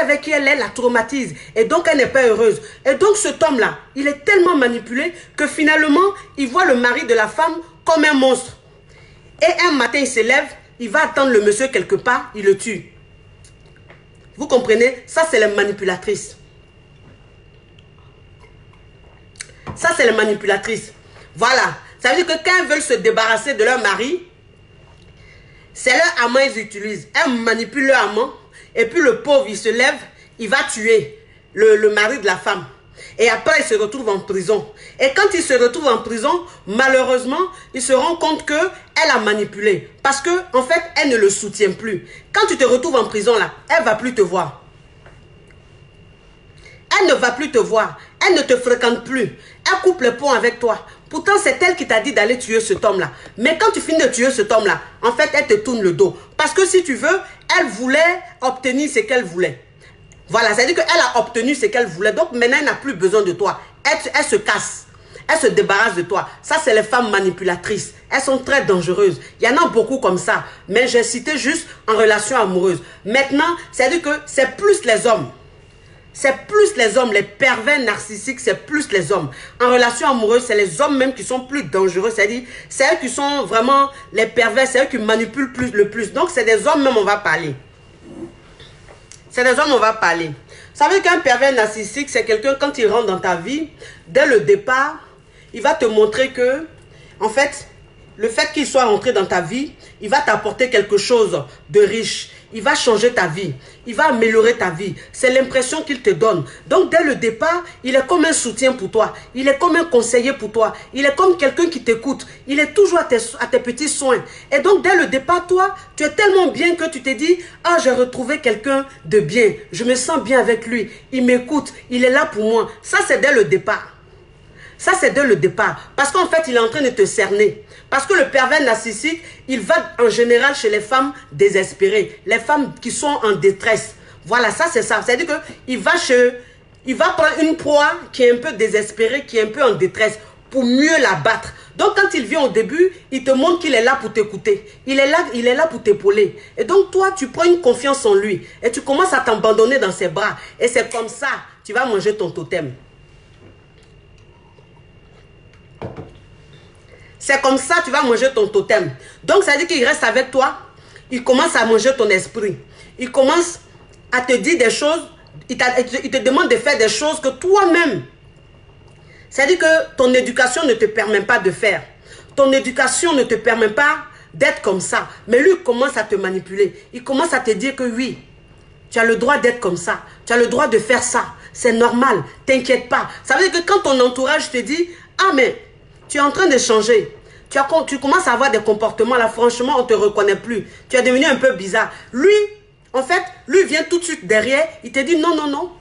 avec qui elle est la traumatise. Et donc, elle n'est pas heureuse. Et donc, cet homme-là, il est tellement manipulé que finalement, il voit le mari de la femme comme un monstre. Et un matin, il se lève, il va attendre le monsieur quelque part, il le tue. Vous comprenez? Ça, c'est les manipulatrices. Ça, c'est les manipulatrices. Voilà. Ça veut dire que quand elles veulent se débarrasser de leur mari, c'est leur amant qu'ils utilisent. Elles manipulent leur amant. Et puis le pauvre, il se lève, il va tuer le mari de la femme. Et après, il se retrouve en prison. Et quand il se retrouve en prison, malheureusement, il se rend compte qu'elle a manipulé. Parce que, en fait, elle ne le soutient plus. Quand tu te retrouves en prison, là, elle ne va plus te voir. Elle ne va plus te voir. Elle ne te fréquente plus. Elle coupe les ponts avec toi. Pourtant, c'est elle qui t'a dit d'aller tuer cet homme-là. Mais quand tu finis de tuer cet homme-là, en fait, elle te tourne le dos. Parce que si tu veux, elle voulait obtenir ce qu'elle voulait. Voilà, c'est-à-dire qu'elle a obtenu ce qu'elle voulait. Donc maintenant, elle n'a plus besoin de toi. Elle se casse. Elle se débarrasse de toi. Ça, c'est les femmes manipulatrices. Elles sont très dangereuses. Il y en a beaucoup comme ça. Mais j'ai cité juste en relation amoureuse. Maintenant, c'est-à-dire que c'est plus les hommes. C'est plus les hommes, les pervers narcissiques, c'est plus les hommes. En relation amoureuse, c'est les hommes même qui sont plus dangereux. C'est-à-dire, c'est eux qui sont vraiment les pervers, c'est eux qui manipulent le plus. Donc, c'est des hommes même, on va parler. C'est des hommes, on va parler. Vous savez qu'un pervers narcissique, c'est quelqu'un, quand il rentre dans ta vie, dès le départ, il va te montrer que, en fait, le fait qu'il soit rentré dans ta vie, il va t'apporter quelque chose de riche. Il va changer ta vie. Il va améliorer ta vie. C'est l'impression qu'il te donne. Donc, dès le départ, il est comme un soutien pour toi. Il est comme un conseiller pour toi. Il est comme quelqu'un qui t'écoute. Il est toujours à tes petits soins. Et donc, dès le départ, toi, tu es tellement bien que tu te dis, ah, j'ai retrouvé quelqu'un de bien. Je me sens bien avec lui. Il m'écoute. Il est là pour moi. Ça, c'est dès le départ. Ça, c'est dès le départ. Parce qu'en fait, il est en train de te cerner. Parce que le pervers narcissique, il va en général chez les femmes désespérées. Les femmes qui sont en détresse. Voilà, ça, c'est ça. C'est-à-dire qu'il va prendre une proie qui est un peu désespérée, qui est un peu en détresse, pour mieux la battre. Donc, quand il vient au début, il te montre qu'il est là pour t'écouter. Il est là pour t'épauler. Et donc, toi, tu prends une confiance en lui. Et tu commences à t'abandonner dans ses bras. Et c'est comme ça, tu vas manger ton totem. C'est comme ça tu vas manger ton totem. Donc, ça veut dire qu'il reste avec toi. Il commence à manger ton esprit. Il commence à te dire des choses. Il te demande de faire des choses que toi-même. C'est-à-dire que ton éducation ne te permet pas de faire. Ton éducation ne te permet pas d'être comme ça. Mais lui, il commence à te manipuler. Il commence à te dire que oui, tu as le droit d'être comme ça. Tu as le droit de faire ça. C'est normal. T'inquiète pas. Ça veut dire que quand ton entourage te dit, ah mais... tu es en train de changer. Tu commences à avoir des comportements là, franchement, on ne te reconnaît plus. Tu es devenu un peu bizarre. Lui, en fait, lui vient tout de suite derrière. Il te dit non, non, non.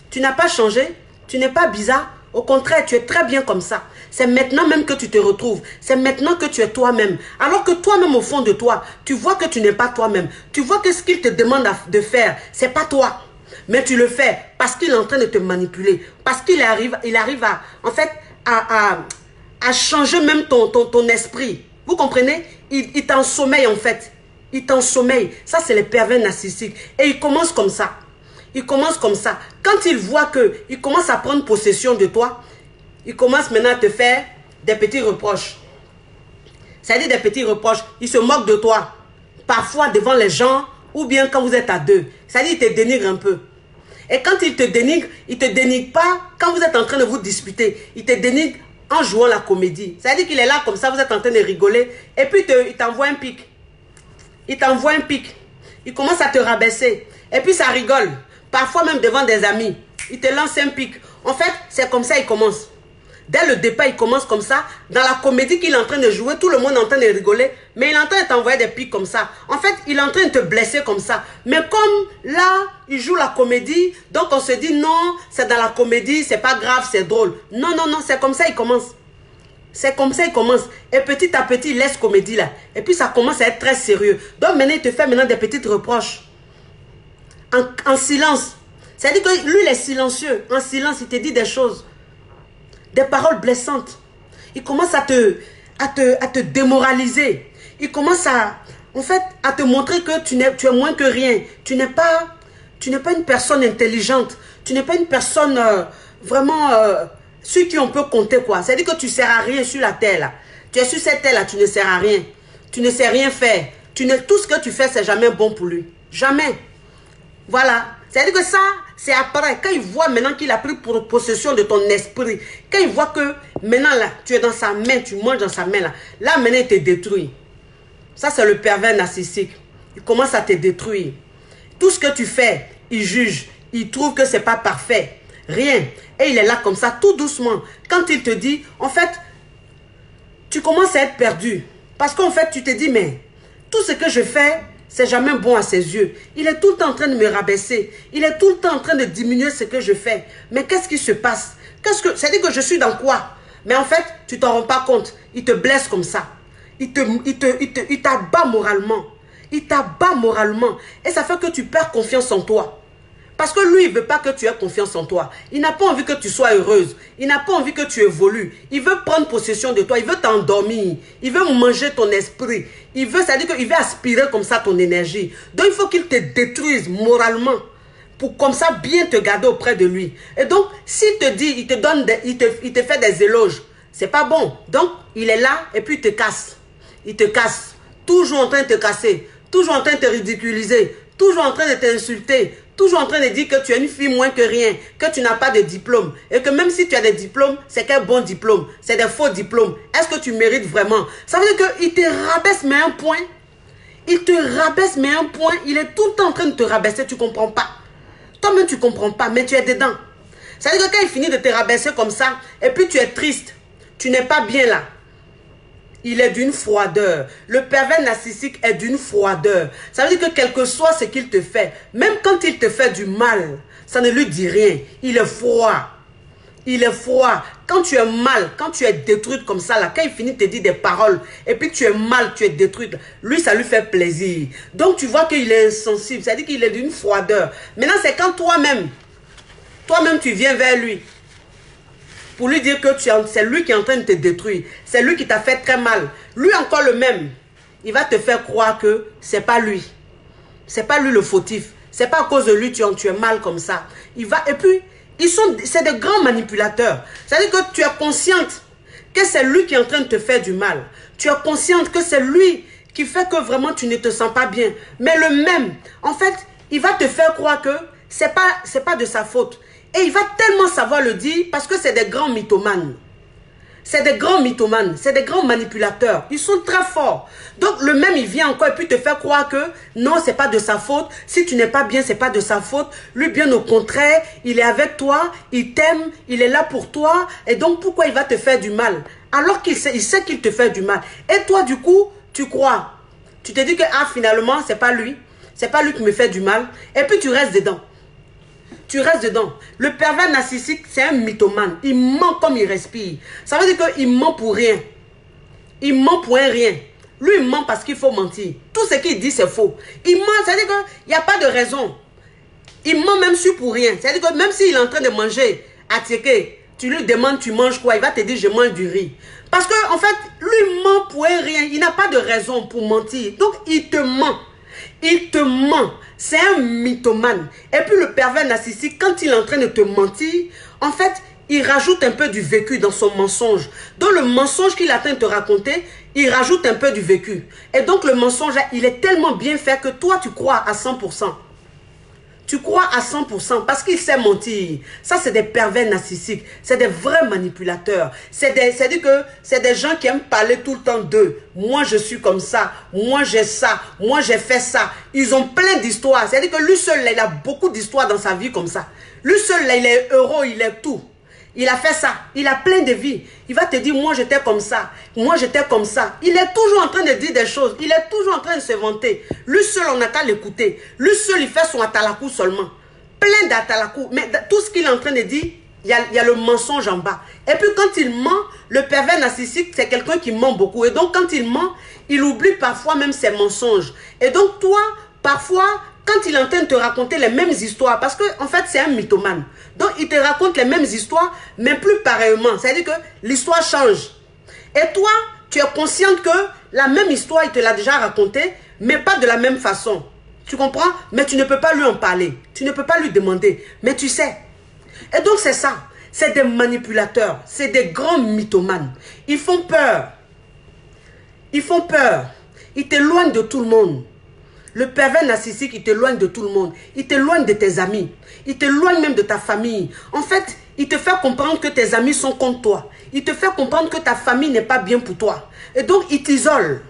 Tu n'as pas changé. Tu n'es pas bizarre. Au contraire, tu es très bien comme ça. C'est maintenant même que tu te retrouves. C'est maintenant que tu es toi-même. Alors que toi-même, au fond de toi, tu vois que tu n'es pas toi-même. Tu vois que ce qu'il te demande de faire, ce n'est pas toi. Mais tu le fais parce qu'il est en train de te manipuler. Parce qu'il arrive à, en fait, à changer même ton esprit. Vous comprenez? Il t'ensommeille en fait. Il t'ensommeille. Ça, c'est les pervers narcissiques. Et il commence comme ça. Il commence comme ça. Quand il voit qu'il commence à prendre possession de toi, il commence maintenant à te faire des petits reproches. C'est-à-dire des petits reproches. Il se moque de toi. Parfois devant les gens ou bien quand vous êtes à deux. C'est-à-dire il te dénigre un peu. Et quand il te dénigre pas quand vous êtes en train de vous disputer. Il te dénigre en jouant la comédie. C'est-à-dire qu'il est là comme ça, vous êtes en train de rigoler. Et puis il t'envoie un pic. Il t'envoie un pic. Il commence à te rabaisser. Et puis ça rigole. Parfois même devant des amis. Il te lance un pic. En fait, c'est comme ça qu'il commence. Dès le départ, il commence comme ça. Dans la comédie qu'il est en train de jouer, tout le monde est en train de rigoler. Mais il est en train de t'envoyer des pics comme ça. En fait, il est en train de te blesser comme ça. Mais comme là, il joue la comédie, donc on se dit non, c'est dans la comédie, c'est pas grave, c'est drôle. Non, non, non, c'est comme ça qu'il commence. C'est comme ça qu'il commence. Et petit à petit, il laisse comédie là. Et puis ça commence à être très sérieux. Donc maintenant, il te fait maintenant des petites reproches. En silence. C'est-à-dire que lui, il est silencieux. En silence, il te dit des choses. Des paroles blessantes. Il commence à te démoraliser. Il commence à te montrer que tu es moins que rien. Tu n'es pas Tu n'es pas une personne intelligente. Tu n'es pas une personne vraiment sur qui on peut compter, quoi. C'est-à-dire que tu ne sers à rien sur la terre, là. Tu es sur cette terre-là, tu ne sers à rien. Tu ne sais rien faire. Tout ce que tu fais, c'est jamais bon pour lui. Jamais. Voilà. C'est-à-dire que ça, c'est après. Quand il voit maintenant qu'il a pris possession de ton esprit, quand il voit que maintenant, là, tu es dans sa main, tu manges dans sa main, là maintenant, il te détruit. Ça, c'est le pervers narcissique. Il commence à te détruire. Tout ce que tu fais, il juge. Il trouve que ce n'est pas parfait. Rien. Et il est là comme ça, tout doucement. Quand il te dit, en fait, tu commences à être perdu. Parce qu'en fait, tu te dis, mais tout ce que je fais, c'est jamais bon à ses yeux. Il est tout le temps en train de me rabaisser. Il est tout le temps en train de diminuer ce que je fais. Mais qu'est-ce qui se passe? C'est-à-dire que je suis dans quoi? Mais en fait, tu t'en rends pas compte. Il te blesse comme ça. Il t'abat moralement. Il t'abat moralement. Et ça fait que tu perds confiance en toi. Parce que lui, il ne veut pas que tu aies confiance en toi. Il n'a pas envie que tu sois heureuse. Il n'a pas envie que tu évolues. Il veut prendre possession de toi. Il veut t'endormir. Il veut manger ton esprit. C'est-à-dire qu'il veut aspirer comme ça ton énergie. Donc, il faut qu'il te détruise moralement. Pour comme ça bien te garder auprès de lui. Et donc, s'il te dit, il te fait des éloges. C'est pas bon. Donc, il est là et puis il te casse. Il te casse. Toujours en train de te casser. Toujours en train de te ridiculiser. Toujours en train de t'insulter. Toujours en train de dire que tu es une fille moins que rien, que tu n'as pas de diplôme. Et que même si tu as des diplômes, c'est quel bon diplôme. C'est des faux diplômes. Est-ce que tu mérites vraiment? Ça veut dire qu'il te rabaisse mais un point. Il te rabaisse mais un point. Il est tout le temps en train de te rabaisser. Tu ne comprends pas. Toi-même, tu ne comprends pas, mais tu es dedans. Ça veut dire que quand il finit de te rabaisser comme ça, et puis tu es triste, tu n'es pas bien là. Il est d'une froideur. Le pervers narcissique est d'une froideur. Ça veut dire que quel que soit ce qu'il te fait, même quand il te fait du mal, ça ne lui dit rien. Il est froid. Il est froid. Quand tu es mal, quand tu es détruite comme ça, là, quand il finit de te dire des paroles, et puis tu es mal, tu es détruite, lui, ça lui fait plaisir. Donc tu vois qu'il est insensible. Ça veut dire qu'il est d'une froideur. Maintenant, c'est quand toi-même, tu viens vers lui. Pour lui dire que c'est lui qui est en train de te détruire. C'est lui qui t'a fait très mal. Lui encore le même. Il va te faire croire que c'est pas lui. C'est pas lui le fautif. C'est pas à cause de lui tu es mal comme ça. Et puis, c'est des grands manipulateurs. C'est-à-dire que tu es consciente que c'est lui qui est en train de te faire du mal. Tu es consciente que c'est lui qui fait que vraiment tu ne te sens pas bien. Mais le même, en fait, il va te faire croire que c'est pas de sa faute. Et il va tellement savoir le dire parce que c'est des grands mythomanes. C'est des grands mythomanes, c'est des grands manipulateurs. Ils sont très forts. Donc le même, il vient encore et puis te faire croire que non, c'est pas de sa faute. Si tu n'es pas bien, c'est pas de sa faute. Lui, bien au contraire, il est avec toi, il t'aime, il est là pour toi. Et donc pourquoi il va te faire du mal? Alors qu'il sait qu'il te fait du mal. Et toi, du coup, tu crois. Tu te dis que finalement, c'est pas lui. C'est pas lui qui me fait du mal. Et puis tu restes dedans. Tu restes dedans. Le pervers narcissique, c'est un mythomane. Il ment comme il respire. Ça veut dire qu'il ment pour rien. Il ment pour un rien. Lui, il ment parce qu'il faut mentir. Tout ce qu'il dit, c'est faux. Il ment, ça veut dire qu'il n'y a pas de raison. Il ment même sur pour rien. C'est-à-dire que même s'il est en train de manger à tirer, tu lui demandes, tu manges quoi? Il va te dire, je mange du riz. Parce qu'en fait, lui ment pour un rien. Il n'a pas de raison pour mentir. Donc, il te ment. Il te ment. C'est un mythomane. Et puis le pervers narcissique, quand il est en train de te mentir, en fait, il rajoute un peu du vécu dans son mensonge. Dans le mensonge qu'il est en train de te raconter, il rajoute un peu du vécu. Et donc le mensonge, il est tellement bien fait que toi, tu crois à 100%. Tu crois à 100% parce qu'il sait mentir. Ça, c'est des pervers narcissiques. C'est des vrais manipulateurs. C'est-à-dire que c'est des gens qui aiment parler tout le temps d'eux. Moi, je suis comme ça. Moi, j'ai ça. Moi, j'ai fait ça. Ils ont plein d'histoires. C'est-à-dire que lui seul, là, il a beaucoup d'histoires dans sa vie comme ça. Lui seul, là, il est heureux, il est tout. Il a fait ça. Il a plein de vies. Il va te dire, moi, j'étais comme ça. Moi, j'étais comme ça. Il est toujours en train de dire des choses. Il est toujours en train de se vanter. Lui seul, on n'a qu'à l'écouter. Lui seul, il fait son atalakou seulement. Plein d'atalakou. Mais tout ce qu'il est en train de dire, il y a le mensonge en bas. Et puis, quand il ment, le pervers narcissique, c'est quelqu'un qui ment beaucoup. Et donc, quand il ment, il oublie parfois même ses mensonges. Et donc, toi, parfois, quand il est en train de te raconter les mêmes histoires, parce qu'en fait, c'est un mythomane. Donc, il te raconte les mêmes histoires, mais plus pareillement. C'est-à-dire que l'histoire change. Et toi, tu es consciente que la même histoire, il te l'a déjà racontée, mais pas de la même façon. Tu comprends? Mais tu ne peux pas lui en parler. Tu ne peux pas lui demander. Mais tu sais. Et donc c'est ça. C'est des manipulateurs. C'est des grands mythomanes. Ils font peur. Ils font peur. Ils t'éloignent de tout le monde. Le pervers narcissique, il t'éloigne de tout le monde. Il t'éloigne de tes amis. Il t'éloigne même de ta famille. En fait, il te fait comprendre que tes amis sont contre toi. Il te fait comprendre que ta famille n'est pas bien pour toi. Et donc, il t'isole.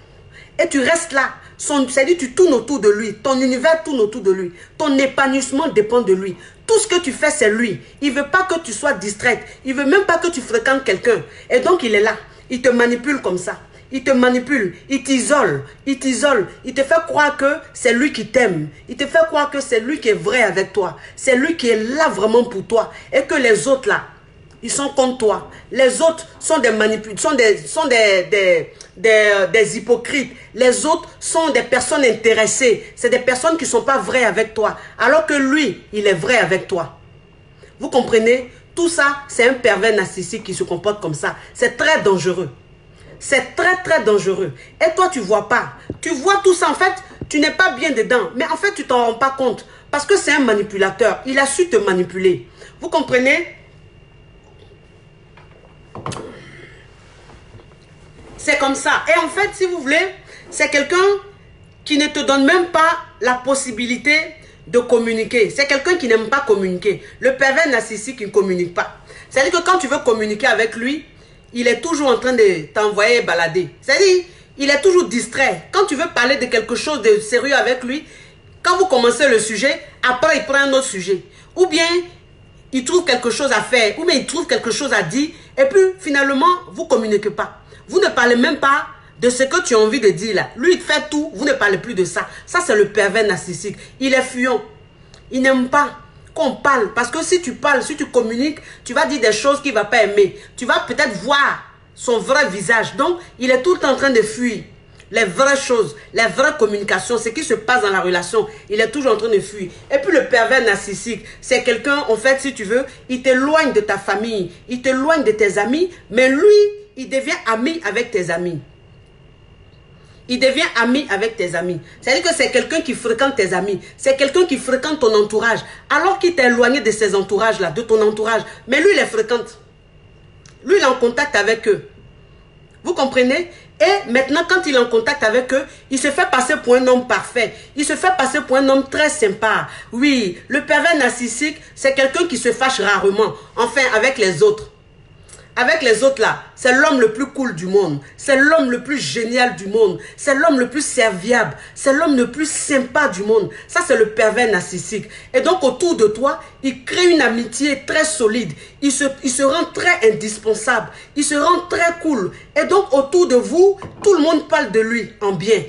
Et tu restes là. C'est-à-dire, tu tournes autour de lui. Ton univers tourne autour de lui. Ton épanouissement dépend de lui. Tout ce que tu fais, c'est lui. Il ne veut pas que tu sois distraite. Il ne veut même pas que tu fréquentes quelqu'un. Et donc, il est là. Il te manipule comme ça. Il te manipule, il t'isole, il te fait croire que c'est lui qui t'aime. Il te fait croire que c'est lui qui est vrai avec toi. C'est lui qui est là vraiment pour toi. Et que les autres là, ils sont contre toi. Les autres sont des manipulateurs, sont des hypocrites. Les autres sont des personnes intéressées. C'est des personnes qui ne sont pas vraies avec toi. Alors que lui, il est vrai avec toi. Vous comprenez? Tout ça, c'est un pervers narcissique qui se comporte comme ça. C'est très dangereux. C'est très très dangereux. Et toi, tu ne vois pas. Tu vois tout ça, en fait, tu n'es pas bien dedans. Mais en fait, tu ne t'en rends pas compte. Parce que c'est un manipulateur. Il a su te manipuler. Vous comprenez? C'est comme ça. Et en fait, si vous voulez, c'est quelqu'un qui ne te donne même pas la possibilité de communiquer. C'est quelqu'un qui n'aime pas communiquer. Le pervers narcissique, il ne communique pas. C'est-à-dire que quand tu veux communiquer avec lui, il est toujours en train de t'envoyer balader. C'est-à-dire, il est toujours distrait. Quand tu veux parler de quelque chose de sérieux avec lui, quand vous commencez le sujet, après il prend un autre sujet. Ou bien, il trouve quelque chose à faire. Ou bien, il trouve quelque chose à dire. Et puis, finalement, vous ne communiquez pas. Vous ne parlez même pas de ce que tu as envie de dire là. Lui, il fait tout. Vous ne parlez plus de ça. Ça, c'est le pervers narcissique. Il est fuyant. Il n'aime pas qu'on parle. Parce que si tu parles, si tu communiques, tu vas dire des choses qu'il ne va pas aimer. Tu vas peut-être voir son vrai visage. Donc, il est tout le temps en train de fuir les vraies choses, les vraies communications, ce qui se passe dans la relation. Il est toujours en train de fuir. Et puis le pervers narcissique, c'est quelqu'un, en fait, si tu veux, il t'éloigne de ta famille, il t'éloigne de tes amis, mais lui, il devient ami avec tes amis. Il devient ami avec tes amis. C'est-à-dire que c'est quelqu'un qui fréquente tes amis. C'est quelqu'un qui fréquente ton entourage. Alors qu'il t'a éloigné de ces entourages-là, de ton entourage. Mais lui, il les fréquente. Lui, il est en contact avec eux. Vous comprenez? Et maintenant, quand il est en contact avec eux, il se fait passer pour un homme parfait. Il se fait passer pour un homme très sympa. Oui, le pervers narcissique, c'est quelqu'un qui se fâche rarement. Enfin, avec les autres. Avec les autres là, c'est l'homme le plus cool du monde. C'est l'homme le plus génial du monde. C'est l'homme le plus serviable. C'est l'homme le plus sympa du monde. Ça, c'est le pervers narcissique. Et donc, autour de toi, il crée une amitié très solide. Il se rend très indispensable. Il se rend très cool. Et donc, autour de vous, tout le monde parle de lui en bien.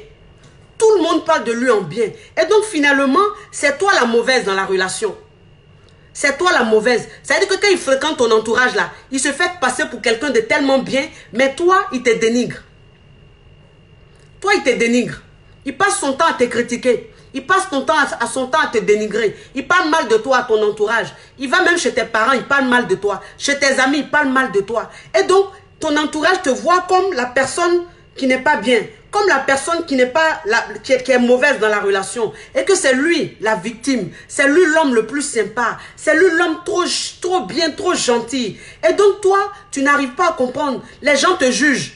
Tout le monde parle de lui en bien. Et donc, finalement, c'est toi la mauvaise dans la relation. C'est toi la mauvaise. C'est-à-dire que quand il fréquente ton entourage là, il se fait passer pour quelqu'un de tellement bien, mais toi, il te dénigre. Toi, il te dénigre. Il passe son temps à te critiquer. Il passe son temps à te dénigrer. Il parle mal de toi à ton entourage. Il va même chez tes parents, il parle mal de toi. Chez tes amis, il parle mal de toi. Et donc, ton entourage te voit comme la personne qui n'est pas bien. Comme la personne qui n'est pas qui est mauvaise dans la relation. Et que c'est lui la victime. C'est lui l'homme le plus sympa. C'est lui l'homme trop bien, trop gentil. Et donc toi, tu n'arrives pas à comprendre. Les gens te jugent.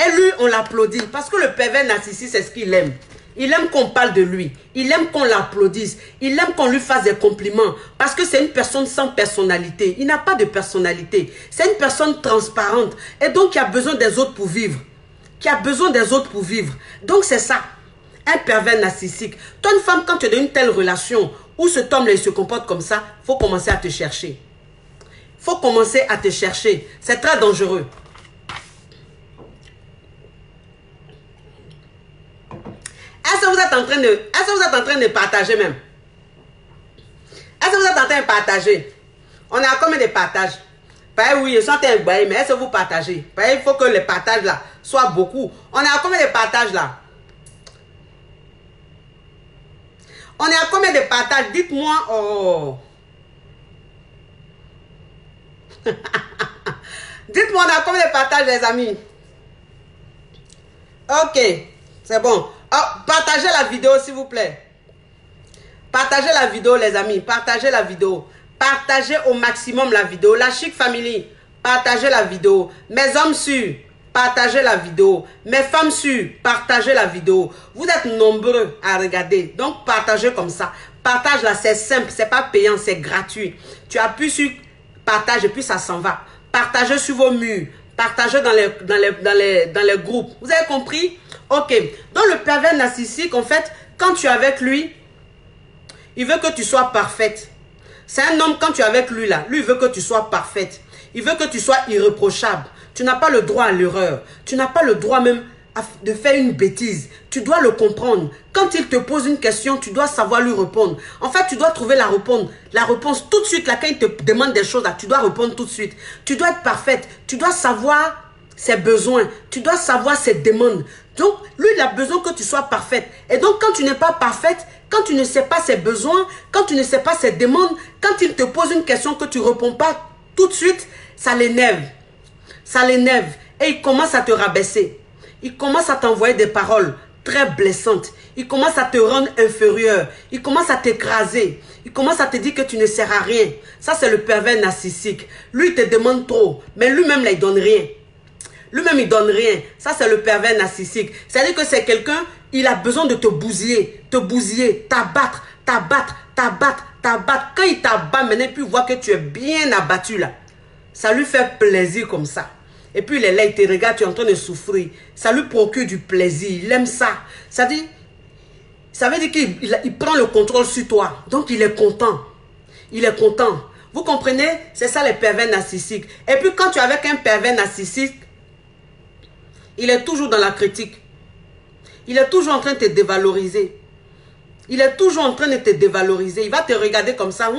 Et lui, on l'applaudit. Parce que le pervers narcissique, c'est ce qu'il aime. Il aime qu'on parle de lui. Il aime qu'on l'applaudisse. Il aime qu'on lui fasse des compliments. Parce que c'est une personne sans personnalité. Il n'a pas de personnalité. C'est une personne transparente. Et donc, il a besoin des autres pour vivre. Qui a besoin des autres pour vivre. Donc, c'est ça. Un pervers narcissique. Toi, une femme, quand tu es dans une telle relation où cet homme-là, il se comporte comme ça, il faut commencer à te chercher. Il faut commencer à te chercher. C'est très dangereux. Est-ce que vous êtes en train de partager même? Est-ce que vous êtes en train de partager? On a combien de partages? Oui, je suis en train de bailler, mais est-ce que vous partagez? Il faut que les partages là soient beaucoup. On est à combien de partages là? On est à combien de partages? Dites-moi. Oh. Dites-moi, on est à combien de partages, les amis? Ok, c'est bon. Oh, partagez la vidéo, s'il vous plaît. Partagez la vidéo, les amis. Partagez la vidéo. Partagez au maximum la vidéo. La Chic Family, partagez la vidéo. Mes hommes sûrs, partagez la vidéo. Mes femmes sûres, partagez la vidéo. Vous êtes nombreux à regarder. Donc, partagez comme ça. Partage là, c'est simple. C'est pas payant, c'est gratuit. Tu appuies sur partage et puis ça s'en va. Partagez sur vos murs. Partagez dans les groupes. Vous avez compris? Ok. Donc, le pervers narcissique, en fait, quand tu es avec lui, il veut que tu sois parfaite. C'est un homme, quand tu es avec lui là, lui il veut que tu sois parfaite. Il veut que tu sois irréprochable. Tu n'as pas le droit à l'erreur. Tu n'as pas le droit même de faire une bêtise. Tu dois le comprendre. Quand il te pose une question, tu dois savoir lui répondre. En fait, tu dois trouver la réponse tout de suite. Là, quand il te demande des choses, là, tu dois répondre tout de suite. Tu dois être parfaite. Tu dois savoir ses besoins. Tu dois savoir ses demandes. Donc, lui, il a besoin que tu sois parfaite. Et donc, quand tu n'es pas parfaite, quand tu ne sais pas ses besoins, quand tu ne sais pas ses demandes, quand il te pose une question que tu ne réponds pas tout de suite, ça l'énerve. Ça l'énerve. Et il commence à te rabaisser. Il commence à t'envoyer des paroles très blessantes. Il commence à te rendre inférieur. Il commence à t'écraser. Il commence à te dire que tu ne sers à rien. Ça, c'est le pervers narcissique. Lui, il te demande trop. Mais lui-même, là, il ne donne rien. Lui-même, il ne donne rien. Ça, c'est le pervers narcissique. C'est-à-dire que c'est quelqu'un, il a besoin de te bousiller, t'abattre, t'abattre, t'abattre, t'abattre. Quand il t'abat, maintenant, puis il voit que tu es bien abattu là. Ça lui fait plaisir comme ça. Et puis il est là, il te regarde, tu es en train de souffrir. Ça lui procure du plaisir, il aime ça. Ça veut dire qu'il prend le contrôle sur toi. Donc il est content. Il est content. Vous comprenez? C'est ça les pervers narcissiques. Et puis quand tu es avec un pervers narcissique, il est toujours dans la critique. Il est toujours en train de te dévaloriser. Il est toujours en train de te dévaloriser. Il va te regarder comme ça.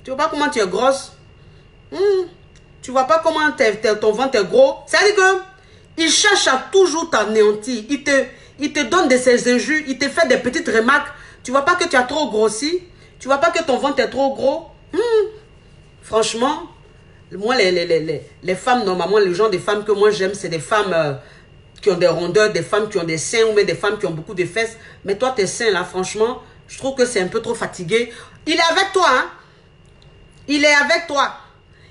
Tu vois pas comment tu es grosse? Tu vois pas comment ton ventre est gros? C'est-à-dire qu'il cherche à toujours t'anéantir. Il te donne de ses injures. Il te fait des petites remarques. Tu vois pas que tu as trop grossi? Tu vois pas que ton ventre est trop gros? Franchement, moi, les femmes, normalement, le genre de femmes que moi j'aime, c'est des femmes qui ont des rondeurs, des femmes qui ont des seins ou même des femmes qui ont beaucoup de fesses. Mais toi, tes seins, là, franchement, je trouve que c'est un peu trop fatigué. Il est avec toi, hein? Il est avec toi.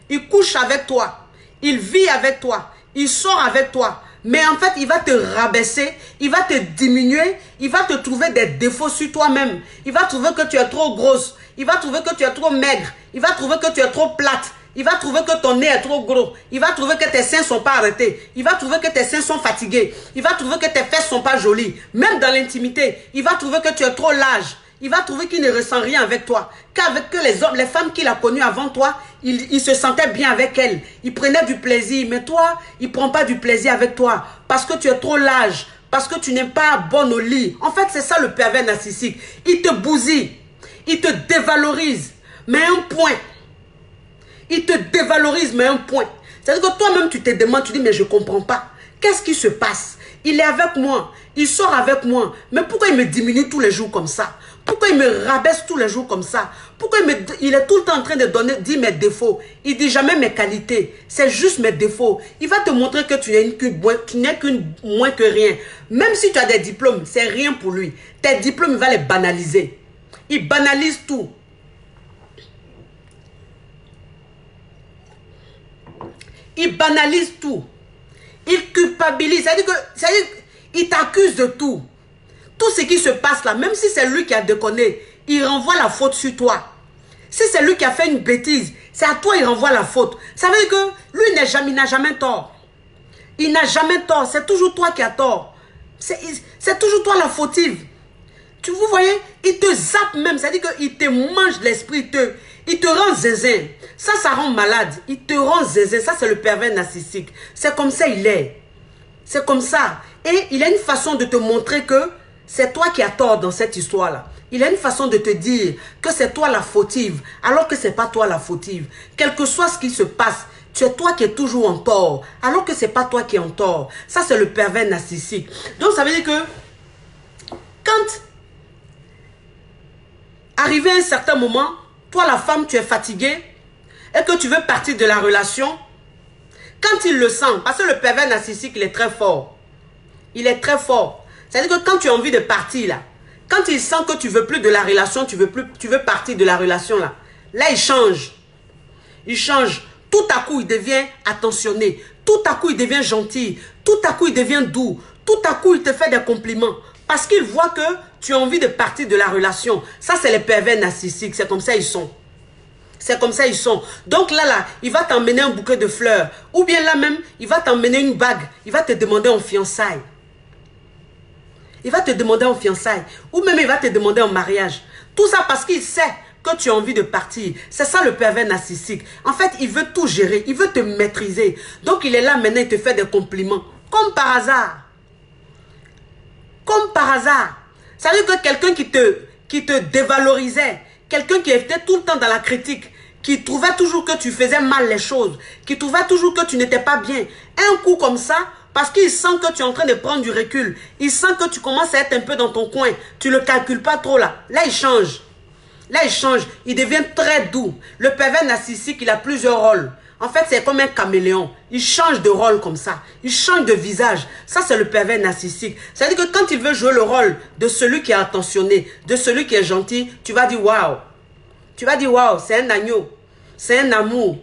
Il couche avec toi. Il vit avec toi. Il sort avec toi. Mais en fait, il va te rabaisser. Il va te diminuer. Il va te trouver des défauts sur toi-même. Il va trouver que tu es trop grosse. Il va trouver que tu es trop maigre. Il va trouver que tu es trop plate. Il va trouver que ton nez est trop gros. Il va trouver que tes seins ne sont pas arrêtés. Il va trouver que tes seins sont fatigués. Il va trouver que tes fesses ne sont pas jolies. Même dans l'intimité, il va trouver que tu es trop large. Il va trouver qu'il ne ressent rien avec toi. Qu'avec les femmes qu'il a connues avant toi, il se sentait bien avec elles. Il prenait du plaisir. Mais toi, il ne prend pas du plaisir avec toi. Parce que tu es trop large. Parce que tu n'es pas bonne au lit. En fait, c'est ça le pervers narcissique. Il te bousille. Il te dévalorise. Mais un point. Il te dévalorise, mais un point. C'est-à-dire que toi-même, tu te demandes, tu dis, mais je ne comprends pas. Qu'est-ce qui se passe? Il est avec moi. Il sort avec moi. Mais pourquoi il me diminue tous les jours comme ça? Pourquoi il me rabaisse tous les jours comme ça? Pourquoi il est tout le temps en train de dire mes défauts? Il ne dit jamais mes qualités. C'est juste mes défauts. Il va te montrer que tu n'es qu'une moins que rien. Même si tu as des diplômes, c'est rien pour lui. Tes diplômes, il va les banaliser. Il banalise tout. Il banalise tout. Il culpabilise. C'est-à-dire qu'il t'accuse de tout. Tout ce qui se passe là, même si c'est lui qui a déconné, il renvoie la faute sur toi. Si c'est lui qui a fait une bêtise, c'est à toi il renvoie la faute. Ça veut dire que lui, il n'a jamais tort. Il n'a jamais tort. C'est toujours toi qui as tort. C'est toujours toi la fautive. Vous voyez, il te zappe même. C'est-à-dire qu'il te mange l'esprit. Il te rend zézin. Ça rend malade. Il te rend zézin. Ça, c'est le pervers narcissique. C'est comme ça il est. C'est comme ça. Et il a une façon de te montrer que c'est toi qui as tort dans cette histoire-là. Il a une façon de te dire que c'est toi la fautive, alors que ce n'est pas toi la fautive. Quel que soit ce qui se passe, tu es toi qui es toujours en tort, alors que ce n'est pas toi qui es en tort. Ça, c'est le pervers narcissique. Donc, ça veut dire que quand, arrivé à un certain moment, toi, la femme, tu es fatiguée et que tu veux partir de la relation, quand il le sent, parce que le pervers narcissique, il est très fort. Il est très fort. C'est-à-dire que quand tu as envie de partir là, quand il sent que tu veux plus de la relation, tu veux partir de la relation là, là il change. Il change. Tout à coup, il devient attentionné. Tout à coup, il devient gentil. Tout à coup, il devient doux. Tout à coup, il te fait des compliments. Parce qu'il voit que tu as envie de partir de la relation. Ça, c'est les pervers narcissiques. C'est comme ça ils sont. C'est comme ça ils sont. Donc là, il va t'emmener un bouquet de fleurs. Ou bien là même, il va t'emmener une bague. Il va te demander en fiançailles. Il va te demander en fiançailles. Ou même il va te demander en mariage. Tout ça parce qu'il sait que tu as envie de partir. C'est ça le pervers narcissique. En fait, il veut tout gérer. Il veut te maîtriser. Donc il est là maintenant, il te fait des compliments. Comme par hasard. Comme par hasard. Ça veut dire que quelqu'un qui te dévalorisait, quelqu'un qui était tout le temps dans la critique, qui trouvait toujours que tu faisais mal les choses, qui trouvait toujours que tu n'étais pas bien. Un coup comme ça, parce qu'il sent que tu es en train de prendre du recul, il sent que tu commences à être un peu dans ton coin, tu ne le calcules pas trop là. Là, il change. Là, il change. Il devient très doux. Le pervers narcissique, il a plusieurs rôles. En fait, c'est comme un caméléon. Il change de rôle comme ça. Il change de visage. Ça, c'est le pervers narcissique. C'est-à-dire que quand il veut jouer le rôle de celui qui est attentionné, de celui qui est gentil, tu vas dire waouh. Tu vas dire waouh, c'est un agneau. C'est un amour.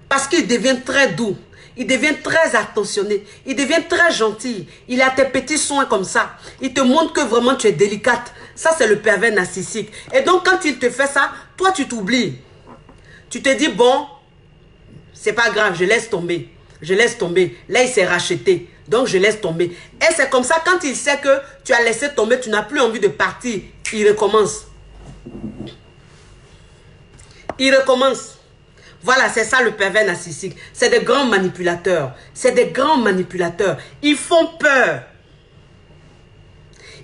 Parce qu'il devient très doux. Il devient très attentionné. Il devient très gentil. Il a tes petits soins comme ça. Il te montre que vraiment tu es délicate. Ça, c'est le pervers narcissique. Et donc, quand il te fait ça, toi, tu t'oublies. Tu te dis, bon, c'est pas grave, je laisse tomber. Je laisse tomber. Là, il s'est racheté. Donc, je laisse tomber. Et c'est comme ça, quand il sait que tu as laissé tomber, tu n'as plus envie de partir, il recommence. Il recommence. Voilà, c'est ça le pervers narcissique. C'est des grands manipulateurs. C'est des grands manipulateurs. Ils font peur.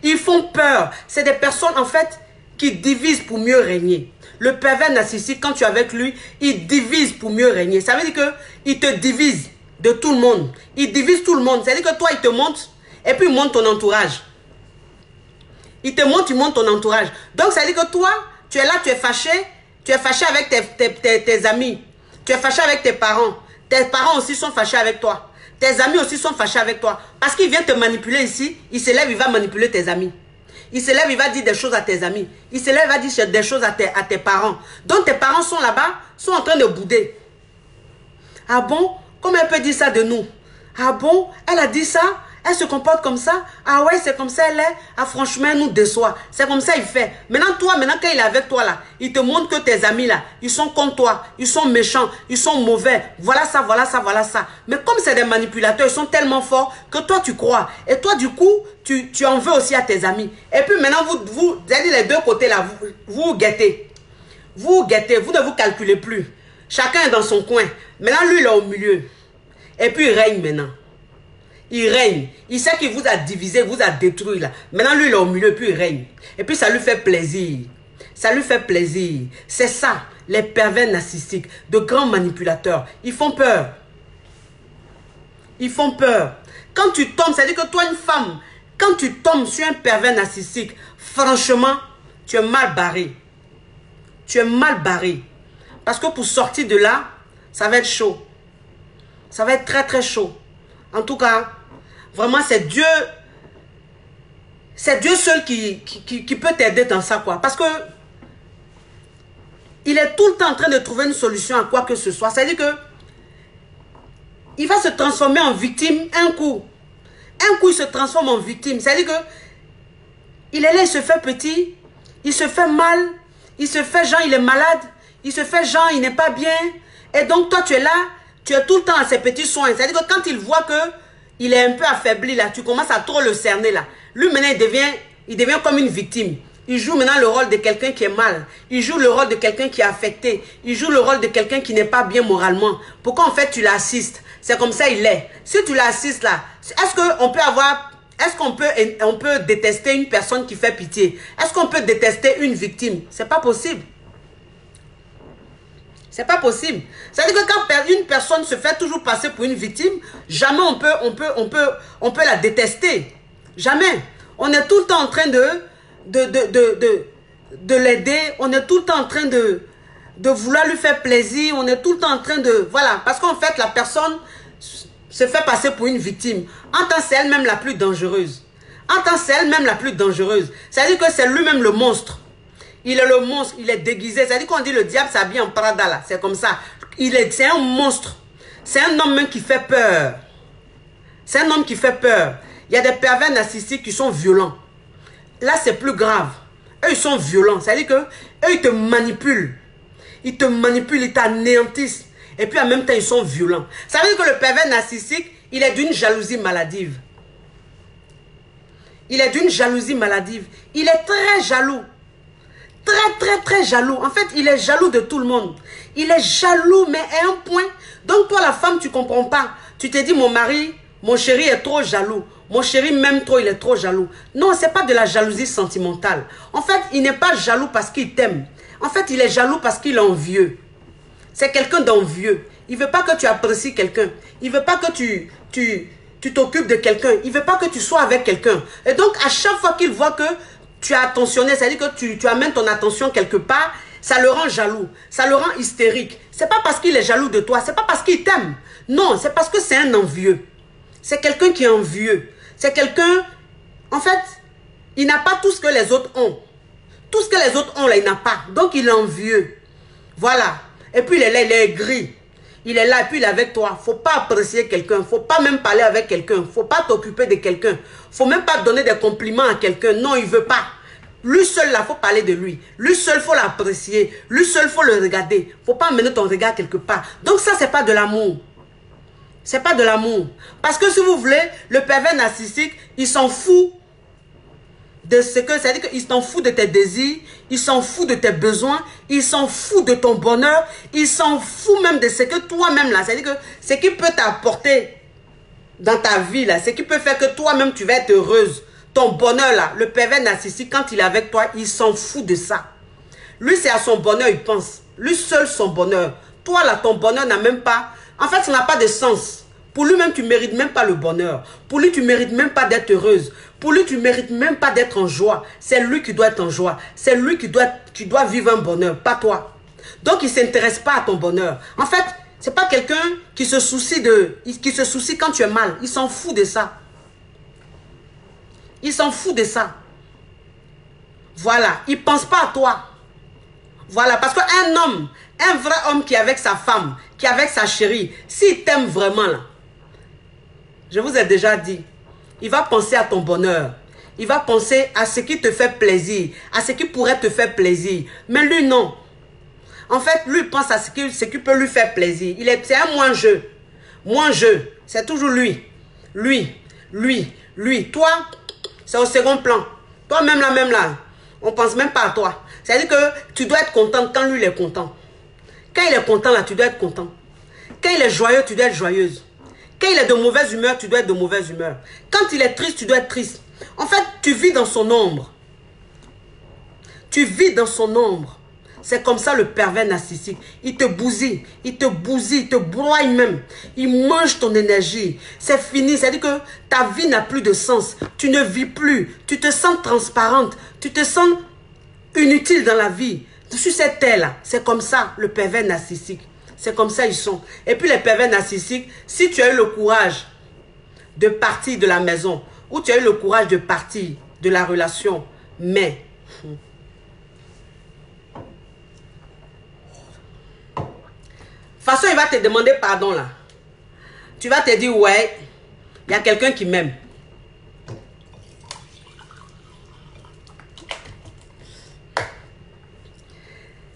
Ils font peur. C'est des personnes, en fait, qui divisent pour mieux régner. Le pervers narcissique, quand tu es avec lui, il divise pour mieux régner. Ça veut dire qu'il te divise de tout le monde. Il divise tout le monde. C'est-à-dire que toi, il te monte et puis il monte ton entourage. Il te monte, il monte ton entourage. Donc, ça veut dire que toi, tu es là, tu es fâché. Tu es fâché avec tes amis. Tu es fâché avec tes parents. Tes parents aussi sont fâchés avec toi. Tes amis aussi sont fâchés avec toi. Parce qu'il vient te manipuler ici. Il se lève, il va manipuler tes amis. Il se lève, il va dire des choses à tes amis. Il se lève, il va dire des choses à tes parents. Donc tes parents sont là-bas, sont en train de bouder. Ah bon? Comment elle peut dire ça de nous? Ah bon? Elle a dit ça? Elle se comporte comme ça? Ah ouais, c'est comme ça elle est? Ah franchement, elle nous déçoit. C'est comme ça il fait. Maintenant, toi, quand il est avec toi là, il te montre que tes amis là, ils sont contre toi. Ils sont méchants. Ils sont mauvais. Voilà ça, voilà ça, voilà ça. Mais comme c'est des manipulateurs, ils sont tellement forts que toi, tu crois. Et toi, du coup, tu en veux aussi à tes amis. Et puis maintenant, vous allez les deux côtés là, vous guettez. Vous guettez, vous ne vous calculez plus. Chacun est dans son coin. Maintenant, lui, il est au milieu. Et puis, il règne maintenant. Il règne. Il sait qu'il vous a divisé, vous a détruit là. Maintenant, lui, il est au milieu, puis il règne. Et puis, ça lui fait plaisir. Ça lui fait plaisir. C'est ça, les pervers narcissiques, de grands manipulateurs. Ils font peur. Ils font peur. Quand tu tombes, c'est-à-dire que toi, une femme, quand tu tombes sur un pervers narcissique, franchement, tu es mal barré. Tu es mal barré. Parce que pour sortir de là, ça va être chaud. Ça va être très, très chaud. En tout cas, vraiment, c'est Dieu seul qui peut t'aider dans ça, quoi. Parce que il est tout le temps en train de trouver une solution à quoi que ce soit. C'est-à-dire que il va se transformer en victime un coup. Un coup, il se transforme en victime. C'est-à-dire que il est là, il se fait petit, il se fait mal, il se fait genre, il est malade, il se fait genre, il n'est pas bien. Et donc, toi, tu es là, tu es tout le temps à ses petits soins. C'est-à-dire que quand il voit que il est un peu affaibli là, tu commences à trop le cerner là. Lui maintenant il devient comme une victime. Il joue maintenant le rôle de quelqu'un qui est mal. Il joue le rôle de quelqu'un qui est affecté. Il joue le rôle de quelqu'un qui n'est pas bien moralement. Pourquoi en fait tu l'assistes? C'est comme ça il est. Si tu l'assistes là, est-ce qu'on peut détester une personne qui fait pitié? Est-ce qu'on peut détester une victime? C'est pas possible. C'est pas possible. C'est-à-dire que quand une personne se fait toujours passer pour une victime, jamais on peut la détester. Jamais. On est tout le temps en train de l'aider. On est tout le temps en train de vouloir lui faire plaisir. On est tout le temps en train de... Voilà. Parce qu'en fait, la personne se fait passer pour une victime. En tant que c'est elle-même la plus dangereuse. En tant c'est elle-même la plus dangereuse. C'est-à-dire que c'est lui-même le monstre. Il est le monstre, il est déguisé. C'est-à-dire qu'on dit le diable s'habille en Prada là. C'est comme ça. C'est un monstre. C'est un homme même qui fait peur. C'est un homme qui fait peur. Il y a des pervers narcissiques qui sont violents. Là, c'est plus grave. Eux, ils sont violents. C'est-à-dire que eux, ils te manipulent. Ils te manipulent, ils t'anéantissent. Et puis, en même temps, ils sont violents. Ça veut dire que le pervers narcissique, il est d'une jalousie maladive. Il est d'une jalousie maladive. Il est très jaloux. Très jaloux. En fait, il est jaloux de tout le monde. Il est jaloux, mais à un point. Donc, toi, la femme, tu ne comprends pas. Tu te dis, mon mari, mon chéri est trop jaloux. Mon chéri m'aime trop, il est trop jaloux. Non, ce n'est pas de la jalousie sentimentale. En fait, il n'est pas jaloux parce qu'il t'aime. En fait, il est jaloux parce qu'il est envieux. C'est quelqu'un d'envieux. Il ne veut pas que tu apprécies quelqu'un. Il ne veut pas que tu t'occupes de quelqu'un. Il ne veut pas que tu sois avec quelqu'un. Et donc, à chaque fois qu'il voit que tu as attentionné, c'est-à-dire que tu amènes ton attention quelque part, ça le rend jaloux. Ça le rend hystérique. Ce n'est pas parce qu'il est jaloux de toi. Ce n'est pas parce qu'il t'aime. Non, c'est parce que c'est un envieux. C'est quelqu'un qui est envieux. C'est quelqu'un, en fait, il n'a pas tout ce que les autres ont. Tout ce que les autres ont, là, il n'a pas. Donc, il est envieux. Voilà. Et puis, il est là, il est gris. Il est là, et puis il est avec toi. Il ne faut pas apprécier quelqu'un. Il ne faut pas même parler avec quelqu'un. Il ne faut pas t'occuper de quelqu'un. Il ne faut même pas donner des compliments à quelqu'un. Non, il ne veut pas. Lui seul, là, il faut parler de lui. Lui seul, il faut l'apprécier. Lui seul, il faut le regarder. Il ne faut pas amener ton regard quelque part. Donc, ça, ce n'est pas de l'amour. C'est pas de l'amour. Parce que si vous voulez, le pervers narcissique, il s'en fout de ce que... C'est-à-dire qu'il s'en fout de tes désirs, il s'en fout de tes besoins, il s'en fout de ton bonheur, il s'en fout même de ce que toi-même, là, c'est-à-dire que ce qui peut t'apporter dans ta vie, là, ce qui peut faire que toi-même, tu vas être heureuse, ton bonheur, là, le pervers narcissique, quand il est avec toi, il s'en fout de ça. Lui, c'est à son bonheur, il pense. Lui seul, son bonheur. Toi, là, ton bonheur n'a même pas... En fait, ça n'a pas de sens. Pour lui-même, tu ne mérites même pas le bonheur. Pour lui, tu ne mérites même pas d'être heureuse. Pour lui, tu ne mérites même pas d'être en joie. C'est lui qui doit être en joie. C'est lui qui doit vivre un bonheur, pas toi. Donc, il ne s'intéresse pas à ton bonheur. En fait, ce n'est pas quelqu'un qui se soucie quand tu es mal. Il s'en fout de ça. Il s'en fout de ça. Voilà. Il ne pense pas à toi. Voilà. Parce qu'un homme, un vrai homme qui est avec sa femme, qui est avec sa chérie, s'il t'aime vraiment, là, je vous ai déjà dit, il va penser à ton bonheur. Il va penser à ce qui te fait plaisir, à ce qui pourrait te faire plaisir. Mais lui, non. En fait, lui, il pense à ce qui peut lui faire plaisir. C'est un moins-je. Moins-je. C'est toujours lui. Lui. Toi, c'est au second plan. Toi-même là, on ne pense même pas à toi. C'est-à-dire que tu dois être content quand lui, il est content. Quand il est content, là, tu dois être content. Quand il est joyeux, tu dois être joyeuse. Quand il est de mauvaise humeur, tu dois être de mauvaise humeur. Quand il est triste, tu dois être triste. En fait, tu vis dans son ombre. Tu vis dans son ombre. C'est comme ça le pervers narcissique. Il te bousille, il te broie même. Il mange ton énergie. C'est fini. C'est-à-dire que ta vie n'a plus de sens. Tu ne vis plus. Tu te sens transparente. Tu te sens inutile dans la vie. Sur cette terre-là, c'est comme ça le pervers narcissique. C'est comme ça ils sont. Et puis les pervers narcissiques, si tu as eu le courage de partir de la maison, ou tu as eu le courage de partir de la relation, mais... De toute façon, il va te demander pardon là. Tu vas te dire, ouais, il y a quelqu'un qui m'aime.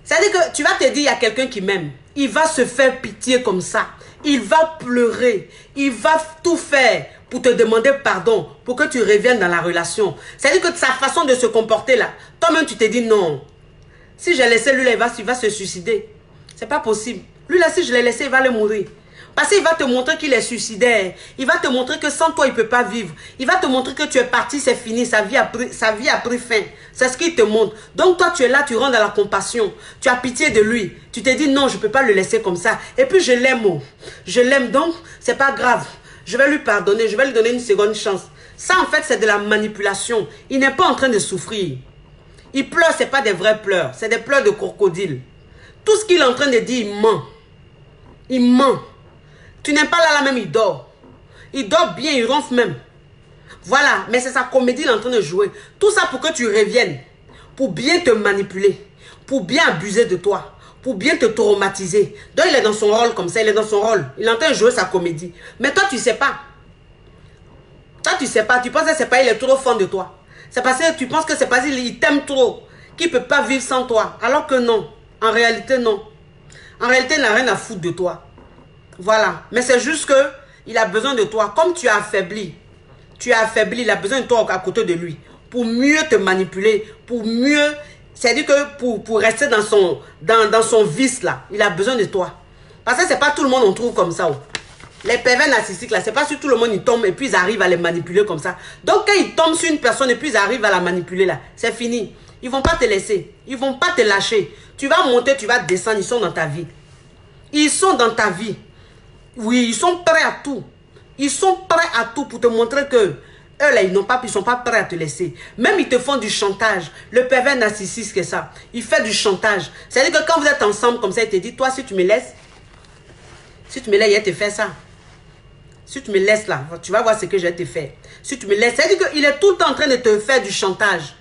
C'est-à-dire que tu vas te dire, il y a quelqu'un qui m'aime. Il va se faire pitié comme ça. Il va pleurer. Il va tout faire pour te demander pardon, pour que tu reviennes dans la relation. C'est-à-dire que sa façon de se comporter là, toi-même tu te dis non. Si j'ai laissé lui là, il va se suicider. C'est pas possible. Lui là, si je l'ai laissé, il va le mourir. Parce qu'il va te montrer qu'il est suicidaire. Il va te montrer que sans toi, il ne peut pas vivre. Il va te montrer que tu es parti, c'est fini. Sa vie a pris fin. C'est ce qu'il te montre. Donc toi, tu es là, tu rentres dans la compassion. Tu as pitié de lui. Tu te dis non, je ne peux pas le laisser comme ça. Et puis je l'aime. Oh. Je l'aime donc, c'est pas grave. Je vais lui pardonner. Je vais lui donner une seconde chance. Ça, en fait, c'est de la manipulation. Il n'est pas en train de souffrir. Il pleure, ce n'est pas des vrais pleurs. C'est des pleurs de crocodile. Tout ce qu'il est en train de dire, il ment. Il ment. Tu n'es pas là, même, il dort. Il dort bien, il ronfle même. Voilà, mais c'est sa comédie, il est en train de jouer. Tout ça pour que tu reviennes, pour bien te manipuler, pour bien abuser de toi, pour bien te traumatiser. Donc il est dans son rôle comme ça, il est dans son rôle. Il est en train de jouer sa comédie. Mais toi, tu ne sais pas. Toi, tu ne sais pas. Tu penses que c'est pas il est trop fond de toi. C'est parce que tu penses que c'est parce qu'il t'aime trop, qu'il ne peut pas vivre sans toi. Alors que non. En réalité, non. En réalité, il n'a rien à foutre de toi. Voilà. Mais c'est juste que il a besoin de toi. Comme tu as affaibli, il a besoin de toi à côté de lui. Pour mieux te manipuler, pour mieux... C'est-à-dire que pour rester dans son vice là, il a besoin de toi. Parce que c'est pas tout le monde on trouve comme ça. Oh. Les pervers narcissiques là, c'est pas sur tout le monde ils tombent et puis ils arrivent à les manipuler comme ça. Donc quand ils tombent sur une personne et puis ils arrivent à la manipuler là, c'est fini. Ils vont pas te laisser, ils vont pas te lâcher. Tu vas monter, tu vas descendre, ils sont dans ta vie. Ils sont dans ta vie. Oui, ils sont prêts à tout. Ils sont prêts à tout pour te montrer que eux là, ils sont pas prêts à te laisser. Même ils te font du chantage. Le pervers narcissique, c'est ça. Il fait du chantage. C'est-à-dire que quand vous êtes ensemble comme ça, il te dit, toi, si tu me laisses, il te fait ça. Si tu me laisses là, tu vas voir ce que je vais te faire. Si tu me laisses, c'est-à-dire qu'il est tout le temps en train de te faire du chantage.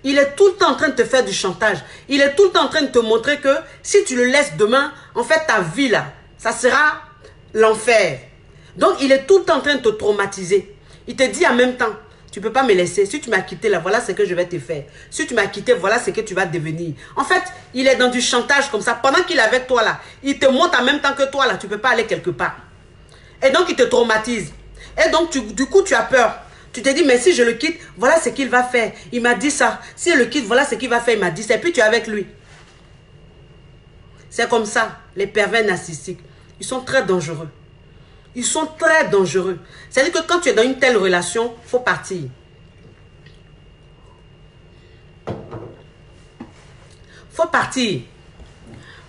Il est tout le temps en train de te faire du chantage. Il est tout le temps en train de te montrer que si tu le laisses demain, en fait, ta vie là, ça sera l'enfer. Donc, il est tout le temps en train de te traumatiser. Il te dit en même temps, tu ne peux pas me laisser. Si tu m'as quitté là, voilà ce que je vais te faire. Si tu m'as quitté, voilà ce que tu vas devenir. En fait, il est dans du chantage comme ça. Pendant qu'il est avec toi là, il te montre en même temps que toi là, tu ne peux pas aller quelque part. Et donc, il te traumatise. Et donc, du coup, tu as peur. Tu te dis, mais si je le quitte, voilà ce qu'il va faire. Il m'a dit ça. Si je le quitte, voilà ce qu'il va faire. Il m'a dit ça. Et puis, tu es avec lui. C'est comme ça. Les pervers narcissiques, ils sont très dangereux. Ils sont très dangereux. C'est-à-dire que quand tu es dans une telle relation, il faut partir. Il faut partir.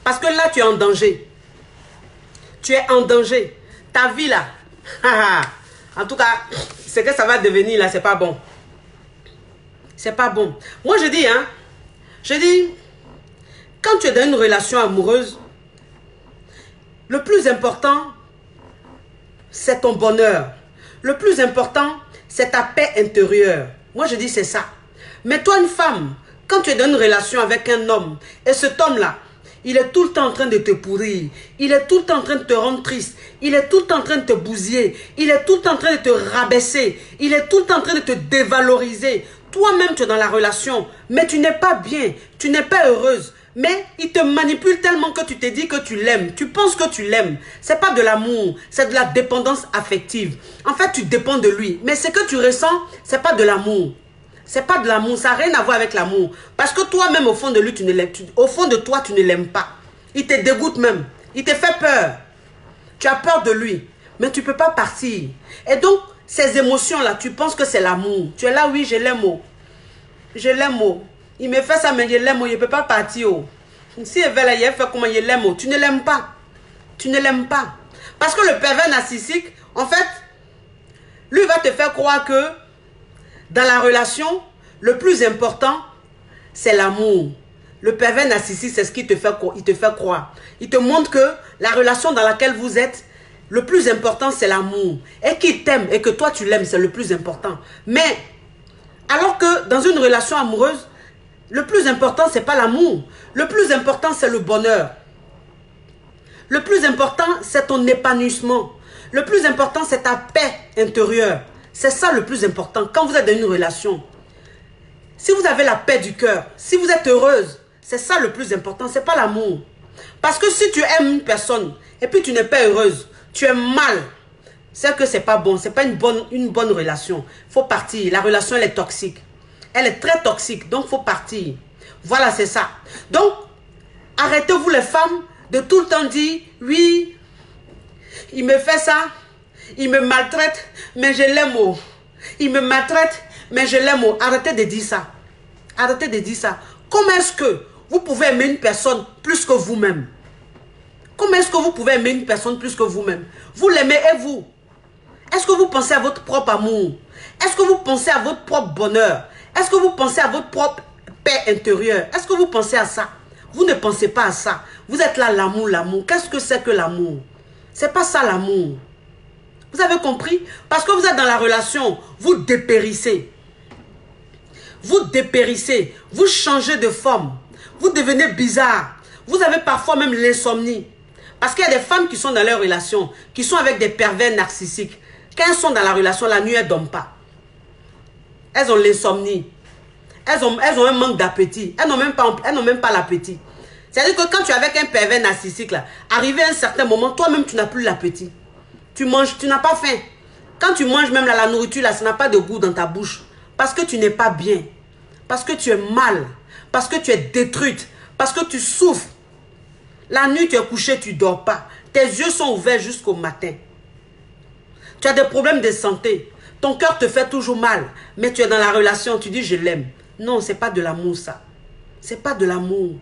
Parce que là, tu es en danger. Tu es en danger. Ta vie là, en tout cas, ce que ça va devenir là, c'est pas bon. C'est pas bon. Moi, je dis, quand tu es dans une relation amoureuse, le plus important, c'est ton bonheur. Le plus important, c'est ta paix intérieure. Moi, je dis c'est ça. Mais toi, une femme, quand tu es dans une relation avec un homme, et cet homme-là, il est tout le temps en train de te pourrir. Il est tout le temps en train de te rendre triste. Il est tout le temps en train de te bousiller. Il est tout le temps en train de te rabaisser. Il est tout le temps en train de te dévaloriser. Toi-même, tu es dans la relation, mais tu n'es pas bien. Tu n'es pas heureuse. Mais il te manipule tellement que tu te dis que tu l'aimes. Tu penses que tu l'aimes. Ce n'est pas de l'amour, c'est de la dépendance affective. En fait, tu dépends de lui. Mais ce que tu ressens, ce n'est pas de l'amour. C'est pas de l'amour, ça n'a rien à voir avec l'amour. Parce que toi-même, au fond de lui, au fond de toi, tu ne l'aimes pas. Il te dégoûte même. Il te fait peur. Tu as peur de lui. Mais tu ne peux pas partir. Et donc, ces émotions-là, tu penses que c'est l'amour. Tu es là, oui, je l'aime. Je l'aime. Il me fait ça, mais je l'aime. Il ne peut pas partir. Si il veut là, il fait comment il l'aime. Tu ne l'aimes pas. Tu ne l'aimes pas. Parce que le pervers narcissique, en fait, lui va te faire croire que dans la relation, le plus important, c'est l'amour. Le pervers narcissique, c'est ce qu'il te fait croire. Il te montre que la relation dans laquelle vous êtes, le plus important, c'est l'amour. Et qu'il t'aime et que toi, tu l'aimes, c'est le plus important. Mais, alors que dans une relation amoureuse, le plus important, ce n'est pas l'amour. Le plus important, c'est le bonheur. Le plus important, c'est ton épanouissement. Le plus important, c'est ta paix intérieure. C'est ça le plus important quand vous êtes dans une relation. Si vous avez la paix du cœur, si vous êtes heureuse, c'est ça le plus important, ce n'est pas l'amour. Parce que si tu aimes une personne et puis tu n'es pas heureuse, tu es mal, c'est que ce n'est pas bon, ce n'est pas une bonne relation. Il faut partir, la relation elle est toxique. Elle est très toxique, donc il faut partir. Voilà, c'est ça. Donc, arrêtez-vous les femmes de tout le temps dire, oui, il me fait ça. Il me maltraite, mais je l'aime. Il me maltraite, mais je l'aime. Arrêtez de dire ça. Arrêtez de dire ça. Comment est-ce que vous pouvez aimer une personne plus que vous-même? Comment est-ce que vous pouvez aimer une personne plus que vous-même? Vous l'aimez et vous? Est-ce que vous pensez à votre propre amour? Est-ce que vous pensez à votre propre bonheur? Est-ce que vous pensez à votre propre paix intérieure? Est-ce que vous pensez à ça? Vous ne pensez pas à ça. Vous êtes là, l'amour, l'amour. Qu'est-ce que c'est que l'amour? C'est pas ça l'amour. Vous avez compris? Parce que vous êtes dans la relation, vous dépérissez. Vous dépérissez, vous changez de forme, vous devenez bizarre. Vous avez parfois même l'insomnie. Parce qu'il y a des femmes qui sont dans leur relation, qui sont avec des pervers narcissiques. Quand elles sont dans la relation, la nuit, elles ne dorment pas. Elles ont l'insomnie. Elles ont un manque d'appétit. Elles n'ont même pas l'appétit. C'est-à-dire que quand tu es avec un pervers narcissique, là, arrivé à un certain moment, toi-même, tu n'as plus l'appétit. Tu manges, tu n'as pas faim. Quand tu manges même là, la nourriture, là, ça n'a pas de goût dans ta bouche. Parce que tu n'es pas bien. Parce que tu es mal. Parce que tu es détruite. Parce que tu souffres. La nuit, tu es couché, tu ne dors pas. Tes yeux sont ouverts jusqu'au matin. Tu as des problèmes de santé. Ton cœur te fait toujours mal. Mais tu es dans la relation, tu dis je l'aime. Non, ce n'est pas de l'amour ça. Ce n'est pas de l'amour.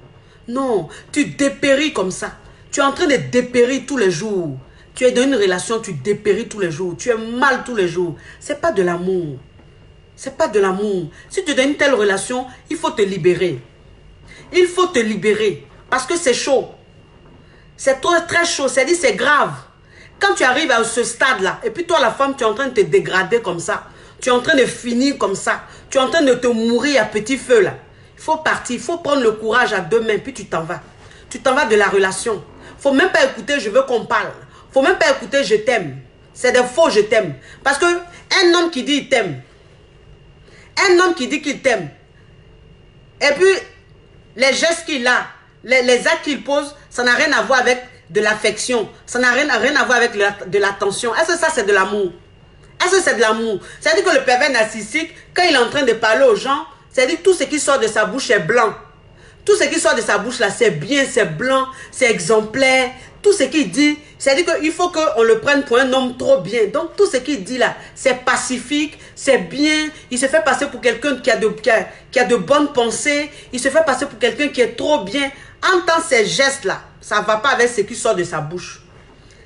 Non, tu dépéris comme ça. Tu es en train de dépérir tous les jours. Tu es dans une relation, tu dépéris tous les jours. Tu es mal tous les jours. Ce n'est pas de l'amour. Ce n'est pas de l'amour. Si tu es dans une telle relation, il faut te libérer. Il faut te libérer. Parce que c'est chaud. C'est très chaud. C'est-à-dire c'est grave. Quand tu arrives à ce stade-là, et puis toi la femme, tu es en train de te dégrader comme ça. Tu es en train de finir comme ça. Tu es en train de te mourir à petit feu là. Il faut partir. Il faut prendre le courage à deux mains, puis tu t'en vas. Tu t'en vas de la relation. Il ne faut même pas écouter je veux qu'on parle. Il ne faut même pas écouter je t'aime. C'est des faux je t'aime. Parce que un homme qui dit il t'aime, un homme qui dit qu'il t'aime, et puis les gestes qu'il a, les actes qu'il pose, ça n'a rien à voir avec de l'affection. Ça n'a rien à voir avec de l'attention. Est-ce que ça c'est de l'amour? Est-ce que c'est de l'amour? C'est-à-dire que le pervers narcissique, quand il est en train de parler aux gens, c'est-à-dire que tout ce qui sort de sa bouche est blanc. Tout ce qui sort de sa bouche là, c'est bien, c'est blanc, c'est exemplaire. Tout ce qu'il dit, c'est-à-dire qu'il faut qu'on le prenne pour un homme trop bien. Donc tout ce qu'il dit là, c'est pacifique, c'est bien. Il se fait passer pour quelqu'un qui a de bonnes pensées. Il se fait passer pour quelqu'un qui est trop bien. Entends ces gestes là, ça ne va pas avec ce qui sort de sa bouche.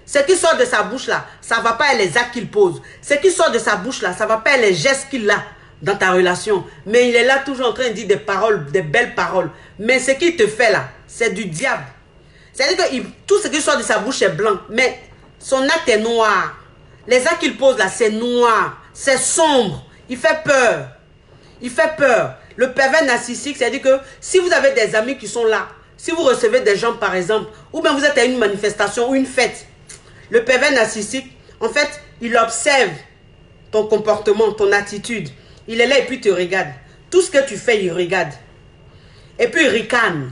Ce qui sort de sa bouche là, ça ne va pas avec les actes qu'il pose. Ce qui sort de sa bouche là, ça ne va pas avec les gestes qu'il a dans ta relation. Mais il est là toujours en train de dire des paroles, des belles paroles. Mais ce qu'il te fait là, c'est du diable. C'est-à-dire que tout ce qui sort de sa bouche est blanc. Mais son acte est noir. Les actes qu'il pose là, c'est noir. C'est sombre. Il fait peur. Il fait peur. Le pervers narcissique, c'est-à-dire que si vous avez des amis qui sont là, si vous recevez des gens par exemple, ou bien vous êtes à une manifestation ou une fête, le pervers narcissique, en fait, il observe ton comportement, ton attitude. Il est là et puis il te regarde. Tout ce que tu fais, il regarde. Et puis il ricane.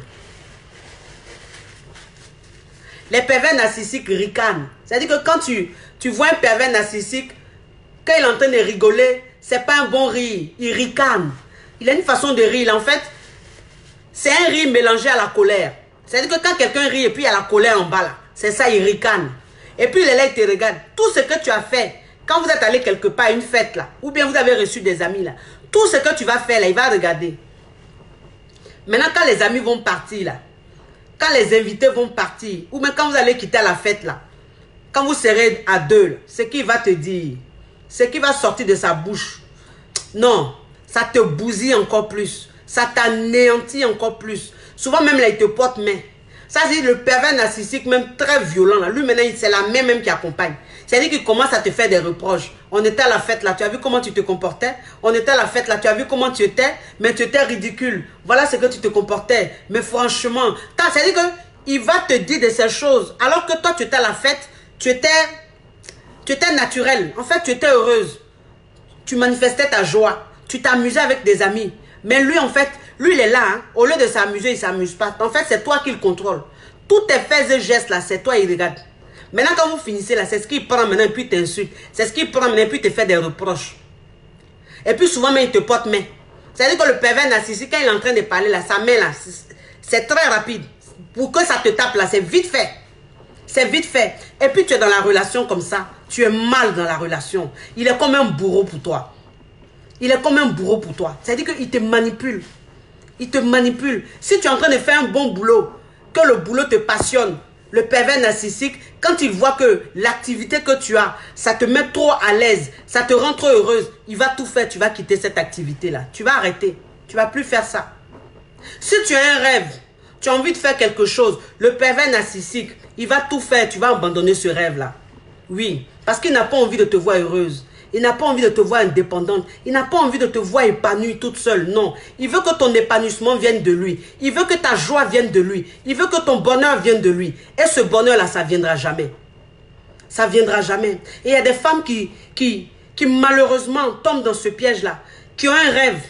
Les pervers narcissiques ricanent. C'est-à-dire que quand tu vois un pervers narcissique, quand il est en train de rigoler, c'est pas un bon rire. Il ricane. Il a une façon de rire. En fait, c'est un rire mélangé à la colère. C'est-à-dire que quand quelqu'un rit et puis il y a la colère en bas là, c'est ça, il ricane. Et puis il est là, il te regarde. Tout ce que tu as fait, quand vous êtes allé quelque part à une fête là, ou bien vous avez reçu des amis là, tout ce que tu vas faire là, il va regarder. Maintenant, quand les amis vont partir là, quand les invités vont partir, ou même quand vous allez quitter la fête là, quand vous serez à deux, là, ce qu'il va te dire, ce qui va sortir de sa bouche, non, ça te bousille encore plus, ça t'anéantit encore plus. Souvent même là, il te porte main. Ça, c'est le pervers narcissique, même très violent. Là. Lui, maintenant, c'est la main même qui accompagne. C'est-à-dire qu'il commence à te faire des reproches. On était à la fête là, tu as vu comment tu te comportais? On était à la fête là, tu as vu comment tu étais? Mais tu étais ridicule. Voilà ce que tu te comportais. Mais franchement, c'est-à-dire qu'il va te dire de ces choses. Alors que toi, tu étais à la fête, tu étais naturelle. En fait, tu étais heureuse. Tu manifestais ta joie. Tu t'amusais avec des amis. Mais lui, en fait, lui, il est là. Hein. Au lieu de s'amuser, il ne s'amuse pas. En fait, c'est toi qui le contrôle. Tous tes faits et gestes, là, c'est toi, il regarde. Maintenant, quand vous finissez, là, c'est ce qu'il prend maintenant et puis t'insulte. C'est ce qu'il prend maintenant et puis te fait des reproches. Et puis, souvent, même, il te porte main. C'est-à-dire que le pervers narcissique, quand il est en train de parler, là, sa main, là, c'est très rapide. Pour que ça te tape, là, c'est vite fait. C'est vite fait. Et puis, tu es dans la relation comme ça. Tu es mal dans la relation. Il est comme un bourreau pour toi. Il est comme un bourreau pour toi. C'est-à-dire qu'il te manipule. Il te manipule. Si tu es en train de faire un bon boulot, que le boulot te passionne, le pervers narcissique, quand il voit que l'activité que tu as, ça te met trop à l'aise, ça te rend trop heureuse, il va tout faire, tu vas quitter cette activité-là. Tu vas arrêter. Tu ne vas plus faire ça. Si tu as un rêve, tu as envie de faire quelque chose, le pervers narcissique, il va tout faire, tu vas abandonner ce rêve-là. Oui, parce qu'il n'a pas envie de te voir heureuse. Il n'a pas envie de te voir indépendante. Il n'a pas envie de te voir épanouie toute seule. Non. Il veut que ton épanouissement vienne de lui. Il veut que ta joie vienne de lui. Il veut que ton bonheur vienne de lui. Et ce bonheur-là, ça ne viendra jamais. Ça ne viendra jamais. Et il y a des femmes qui malheureusement tombent dans ce piège-là. Qui ont un rêve,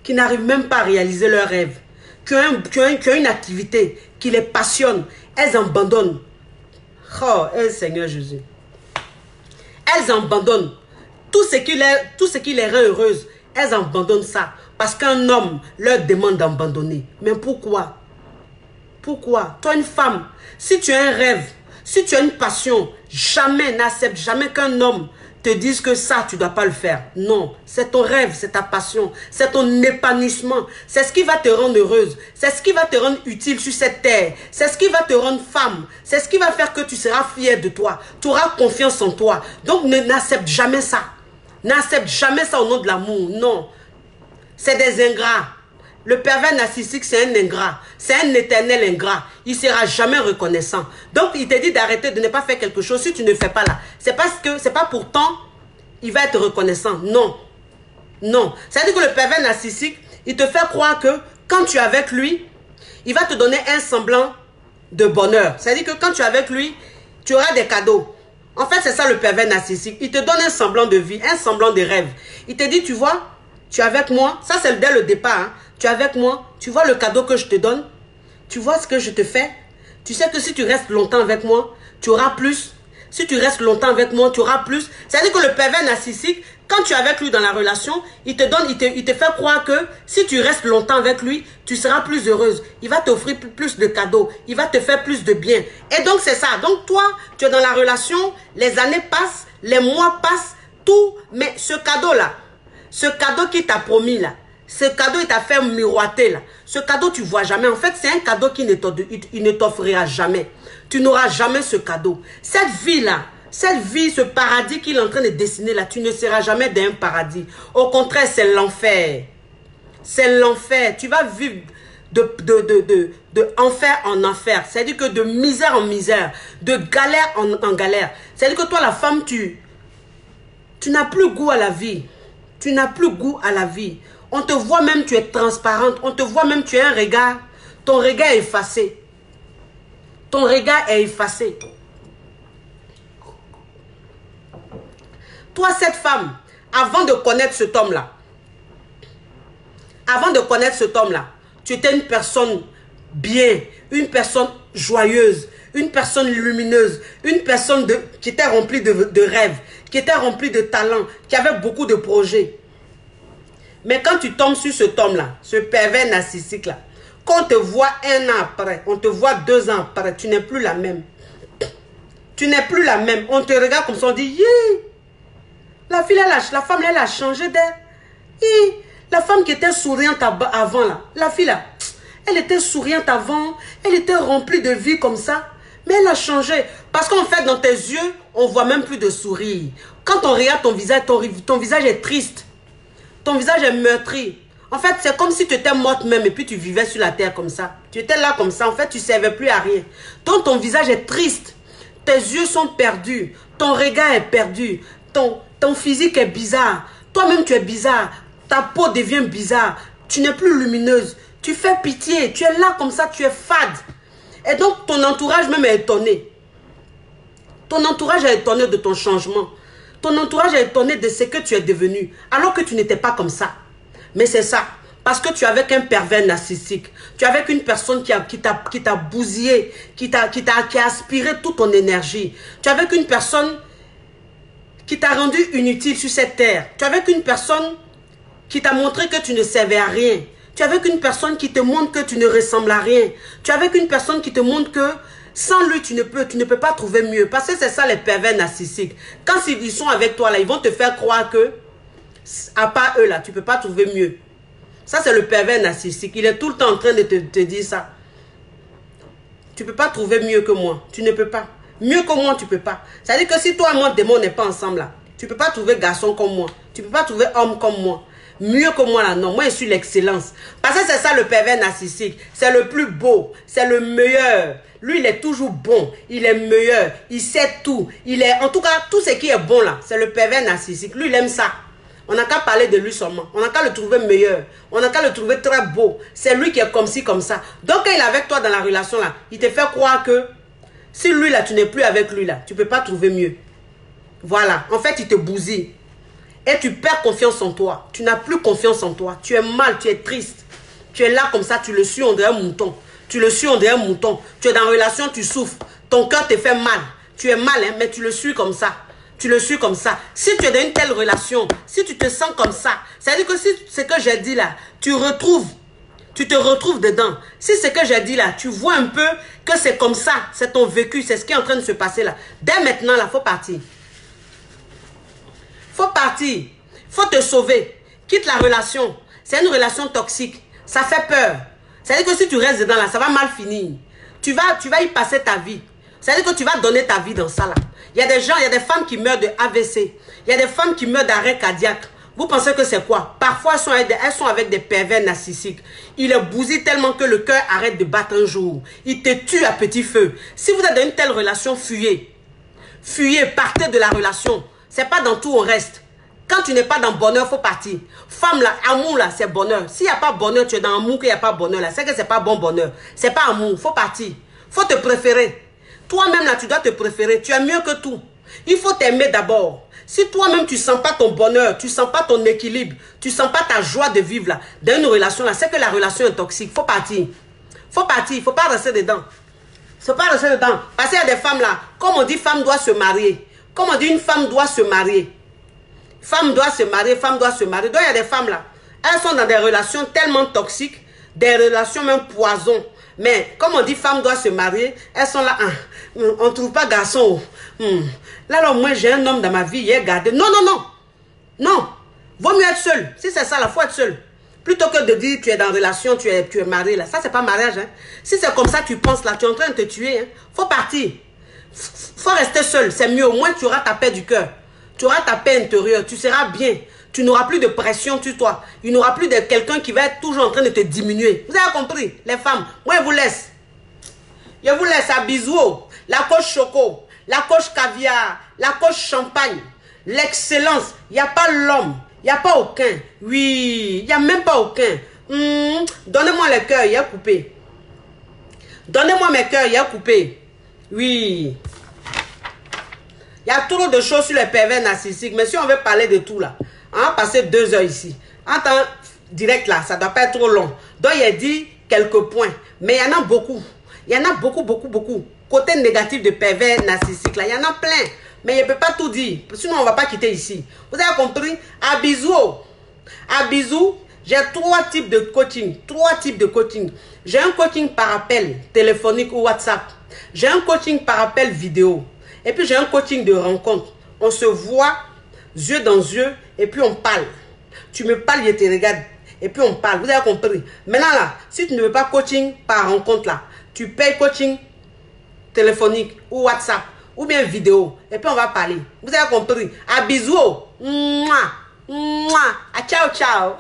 qui n'arrivent même pas à réaliser leur rêve. Qui ont une activité qui les passionne. Elles abandonnent. Oh, Seigneur Jésus. Elles abandonnent. Tout ce qui les rend heureuses, elles abandonnent ça. Parce qu'un homme leur demande d'abandonner. Mais pourquoi? Pourquoi? Toi, une femme, si tu as un rêve, si tu as une passion, jamais, n'accepte jamais qu'un homme te dise que ça, tu ne dois pas le faire. Non, c'est ton rêve, c'est ta passion, c'est ton épanouissement. C'est ce qui va te rendre heureuse. C'est ce qui va te rendre utile sur cette terre. C'est ce qui va te rendre femme. C'est ce qui va faire que tu seras fière de toi. Tu auras confiance en toi. Donc, n'accepte jamais ça. N'accepte jamais ça au nom de l'amour. Non. C'est des ingrats. Le pervers narcissique, c'est un ingrat. C'est un éternel ingrat. Il ne sera jamais reconnaissant. Donc, il te dit d'arrêter de ne pas faire quelque chose. Si tu ne fais pas là, c'est parce que, c'est pas pourtant, il va être reconnaissant. Non. Non. C'est-à-dire que le pervers narcissique, il te fait croire que quand tu es avec lui, il va te donner un semblant de bonheur. C'est-à-dire que quand tu es avec lui, tu auras des cadeaux. En fait, c'est ça le pervers narcissique. Il te donne un semblant de vie, un semblant de rêve. Il te dit, tu vois, tu es avec moi. Ça, c'est dès le départ. Hein. Tu es avec moi. Tu vois le cadeau que je te donne. Tu vois ce que je te fais. Tu sais que si tu restes longtemps avec moi, tu auras plus. Si tu restes longtemps avec moi, tu auras plus. C'est-à-dire que le pervers narcissique, quand tu es avec lui dans la relation, il te donne, il te fait croire que si tu restes longtemps avec lui, tu seras plus heureuse. Il va t'offrir plus de cadeaux. Il va te faire plus de bien. Et donc, c'est ça. Donc, toi, tu es dans la relation, les années passent, les mois passent, tout. Mais ce cadeau-là, ce cadeau qu'il t'a promis là, ce cadeau, il t'a fait miroiter là. Ce cadeau, tu ne vois jamais. En fait, c'est un cadeau qui ne t'offrira jamais. Tu n'auras jamais ce cadeau. Cette vie-là, cette vie, ce paradis qu'il est en train de dessiner là, tu ne seras jamais dans un paradis. Au contraire, c'est l'enfer. C'est l'enfer. Tu vas vivre de enfer en enfer. C'est-à-dire que de misère en misère, de galère en galère. C'est-à-dire que toi, la femme, tu n'as plus goût à la vie. Tu n'as plus goût à la vie. On te voit même, tu es transparente. On te voit même, tu as un regard. Ton regard est effacé. Ton regard est effacé. Toi, cette femme, avant de connaître cet homme-là, tu étais une personne bien, une personne joyeuse, une personne lumineuse, une personne qui était remplie de rêves, qui était remplie de talents, qui avait beaucoup de projets. Mais quand tu tombes sur cet homme-là, ce pervers narcissique-là, quand on te voit 1 an après, on te voit 2 ans après, tu n'es plus la même. Tu n'es plus la même. On te regarde comme ça, on dit, yeah! La femme, elle a changé d'air. La femme qui était souriante avant, là, la fille, là, elle était souriante avant, elle était remplie de vie comme ça, mais elle a changé. Parce qu'en fait, dans tes yeux, on ne voit même plus de sourire. Quand on regarde ton visage, ton visage est triste. Ton visage est meurtri. En fait, c'est comme si tu étais morte même et puis tu vivais sur la terre comme ça. Tu étais là comme ça, en fait, tu ne servais plus à rien. Donc, ton visage est triste. Tes yeux sont perdus. Ton regard est perdu. Ton physique est bizarre. Toi-même, tu es bizarre. Ta peau devient bizarre. Tu n'es plus lumineuse. Tu fais pitié. Tu es là comme ça, tu es fade. Et donc, ton entourage même est étonné. Ton entourage est étonné de ton changement. Ton entourage est étonné de ce que tu es devenu. Alors que tu n'étais pas comme ça. Mais c'est ça. Parce que tu es avec un pervers narcissique. Tu es avec une personne qui t'a bousillé. Qui a aspiré toute ton énergie. Tu es avec une personne qui t'a rendu inutile sur cette terre. Tu es avec une personne qui t'a montré que tu ne servais à rien. Tu es avec une personne qui te montre que tu ne ressembles à rien. Tu es avec une personne qui te montre que sans lui, tu ne peux pas trouver mieux. Parce que c'est ça les pervers narcissiques. Quand ils sont avec toi, là, ils vont te faire croire que, à part eux, là, tu ne peux pas trouver mieux. Ça, c'est le pervers narcissique. Il est tout le temps en train de te dire ça. Tu ne peux pas trouver mieux que moi. Tu ne peux pas. Mieux que moi, tu ne peux pas. C'est-à-dire que si toi et moi, démon, n'est pas ensemble, là, tu ne peux pas trouver garçon comme moi. Tu ne peux pas trouver homme comme moi. Mieux que moi là, non. Moi, je suis l'excellence. Parce que c'est ça le pervers narcissique. C'est le plus beau. C'est le meilleur. Lui, il est toujours bon. Il est meilleur. Il sait tout. Il est, en tout cas, tout ce qui est bon là, c'est le pervers narcissique. Lui, il aime ça. On n'a qu'à parler de lui seulement. On n'a qu'à le trouver meilleur. On n'a qu'à le trouver très beau. C'est lui qui est comme ci, comme ça. Donc, quand il est avec toi dans la relation là, il te fait croire que si lui là, tu n'es plus avec lui là, tu ne peux pas trouver mieux. Voilà. En fait, il te bousille. Et tu perds confiance en toi. Tu n'as plus confiance en toi. Tu es mal, tu es triste. Tu es là comme ça, tu le suis on dirait un mouton. Tu le suis on dirait un mouton. Tu es dans une relation, tu souffres. Ton cœur te fait mal. Tu es mal, hein, mais tu le suis comme ça. Tu le suis comme ça. Si tu es dans une telle relation, si tu te sens comme ça, ça veut dire que si ce que j'ai dit là, tu te retrouves dedans. Si ce que j'ai dit là, tu vois un peu que c'est comme ça, c'est ton vécu, c'est ce qui est en train de se passer là. Dès maintenant là, il faut partir. Faut partir. Faut te sauver. Quitte la relation. C'est une relation toxique. Ça fait peur. C'est-à-dire que si tu restes dedans là, ça va mal finir. Tu vas y passer ta vie. C'est-à-dire que tu vas donner ta vie dans ça là. Il y a des gens, il y a des femmes qui meurent de AVC. Il y a des femmes qui meurent d'arrêt cardiaque. Vous pensez que c'est quoi? Parfois, elles sont avec des pervers narcissiques. Ils les bousillent tellement que le cœur arrête de battre un jour. Ils te tuent à petit feu. Si vous êtes dans une telle relation, fuyez. Fuyez, partez de la relation. C'est pas dans tout on reste. Quand tu n'es pas dans bonheur, il faut partir. Femme là, amour là, c'est bonheur. S'il n'y a pas bonheur, tu es dans amour qu'il n'y a pas bonheur là. C'est que c'est pas bon bonheur. C'est pas amour, il faut partir. Il faut te préférer. Toi-même là, tu dois te préférer. Tu es mieux que tout. Il faut t'aimer d'abord. Si toi-même tu ne sens pas ton bonheur, tu ne sens pas ton équilibre, tu ne sens pas ta joie de vivre là, dans une relation là, c'est que la relation est toxique. Il faut partir. Il faut partir. Il ne faut pas rester dedans. Il ne faut pas rester dedans. Parce qu'il y a des femmes là, comme on dit, femme doit se marier. Comme on dit, une femme doit se marier. Femme doit se marier, femme doit se marier. Donc il y a des femmes là, elles sont dans des relations tellement toxiques, des relations même poison. Mais comme on dit, femme doit se marier, elles sont là, on ne trouve pas garçon. Là, alors, moi j'ai un homme dans ma vie, il est gardé. Non, non, non. Non. Vaut mieux être seul. Si c'est ça, il faut être seul. Plutôt que de dire tu es dans une relation, tu es marié là. Ça, c'est pas mariage. Hein. Si c'est comme ça tu penses là, tu es en train de te tuer. Hein. Faut partir. Faut rester seul. C'est mieux. Au moins, tu auras ta paix du cœur. Tu auras ta paix intérieure. Tu seras bien. Tu n'auras plus de pression sur toi. Il n'y aura plus de quelqu'un qui va être toujours en train de te diminuer. Vous avez compris, les femmes. Moi, je vous laisse. Je vous laisse à bisous. La coche choco, la coche caviar, la coche champagne. L'excellence. Il n'y a pas l'homme. Il n'y a pas aucun. Oui, il n'y a même pas aucun. Donnez-moi le cœur, il est coupé. Donnez-moi mes cœurs, il est coupé. Oui. Il y a trop de choses sur les pervers narcissiques. Mais si on veut parler de tout là, on va passer 2 heures ici. En temps direct là, ça ne doit pas être trop long. Donc il a dit quelques points. Mais il y en a beaucoup. Il y en a beaucoup, beaucoup, beaucoup. Côté négatif de pervers narcissiques là, il y en a plein. Mais je ne peux pas tout dire. Sinon on ne va pas quitter ici. Vous avez compris? À bisous. À bisous. J'ai 3 types de coaching. 3 types de coaching. J'ai un coaching par appel téléphonique ou WhatsApp. J'ai un coaching par appel vidéo. Et puis j'ai un coaching de rencontre. On se voit yeux dans yeux et puis on parle. Tu me parles, je te regarde. Et puis on parle. Vous avez compris? Maintenant là, si tu ne veux pas coaching par rencontre là, tu payes coaching téléphonique ou WhatsApp ou bien vidéo. Et puis on va parler. Vous avez compris? À bisous. Mouah. Mouah. À ciao ciao.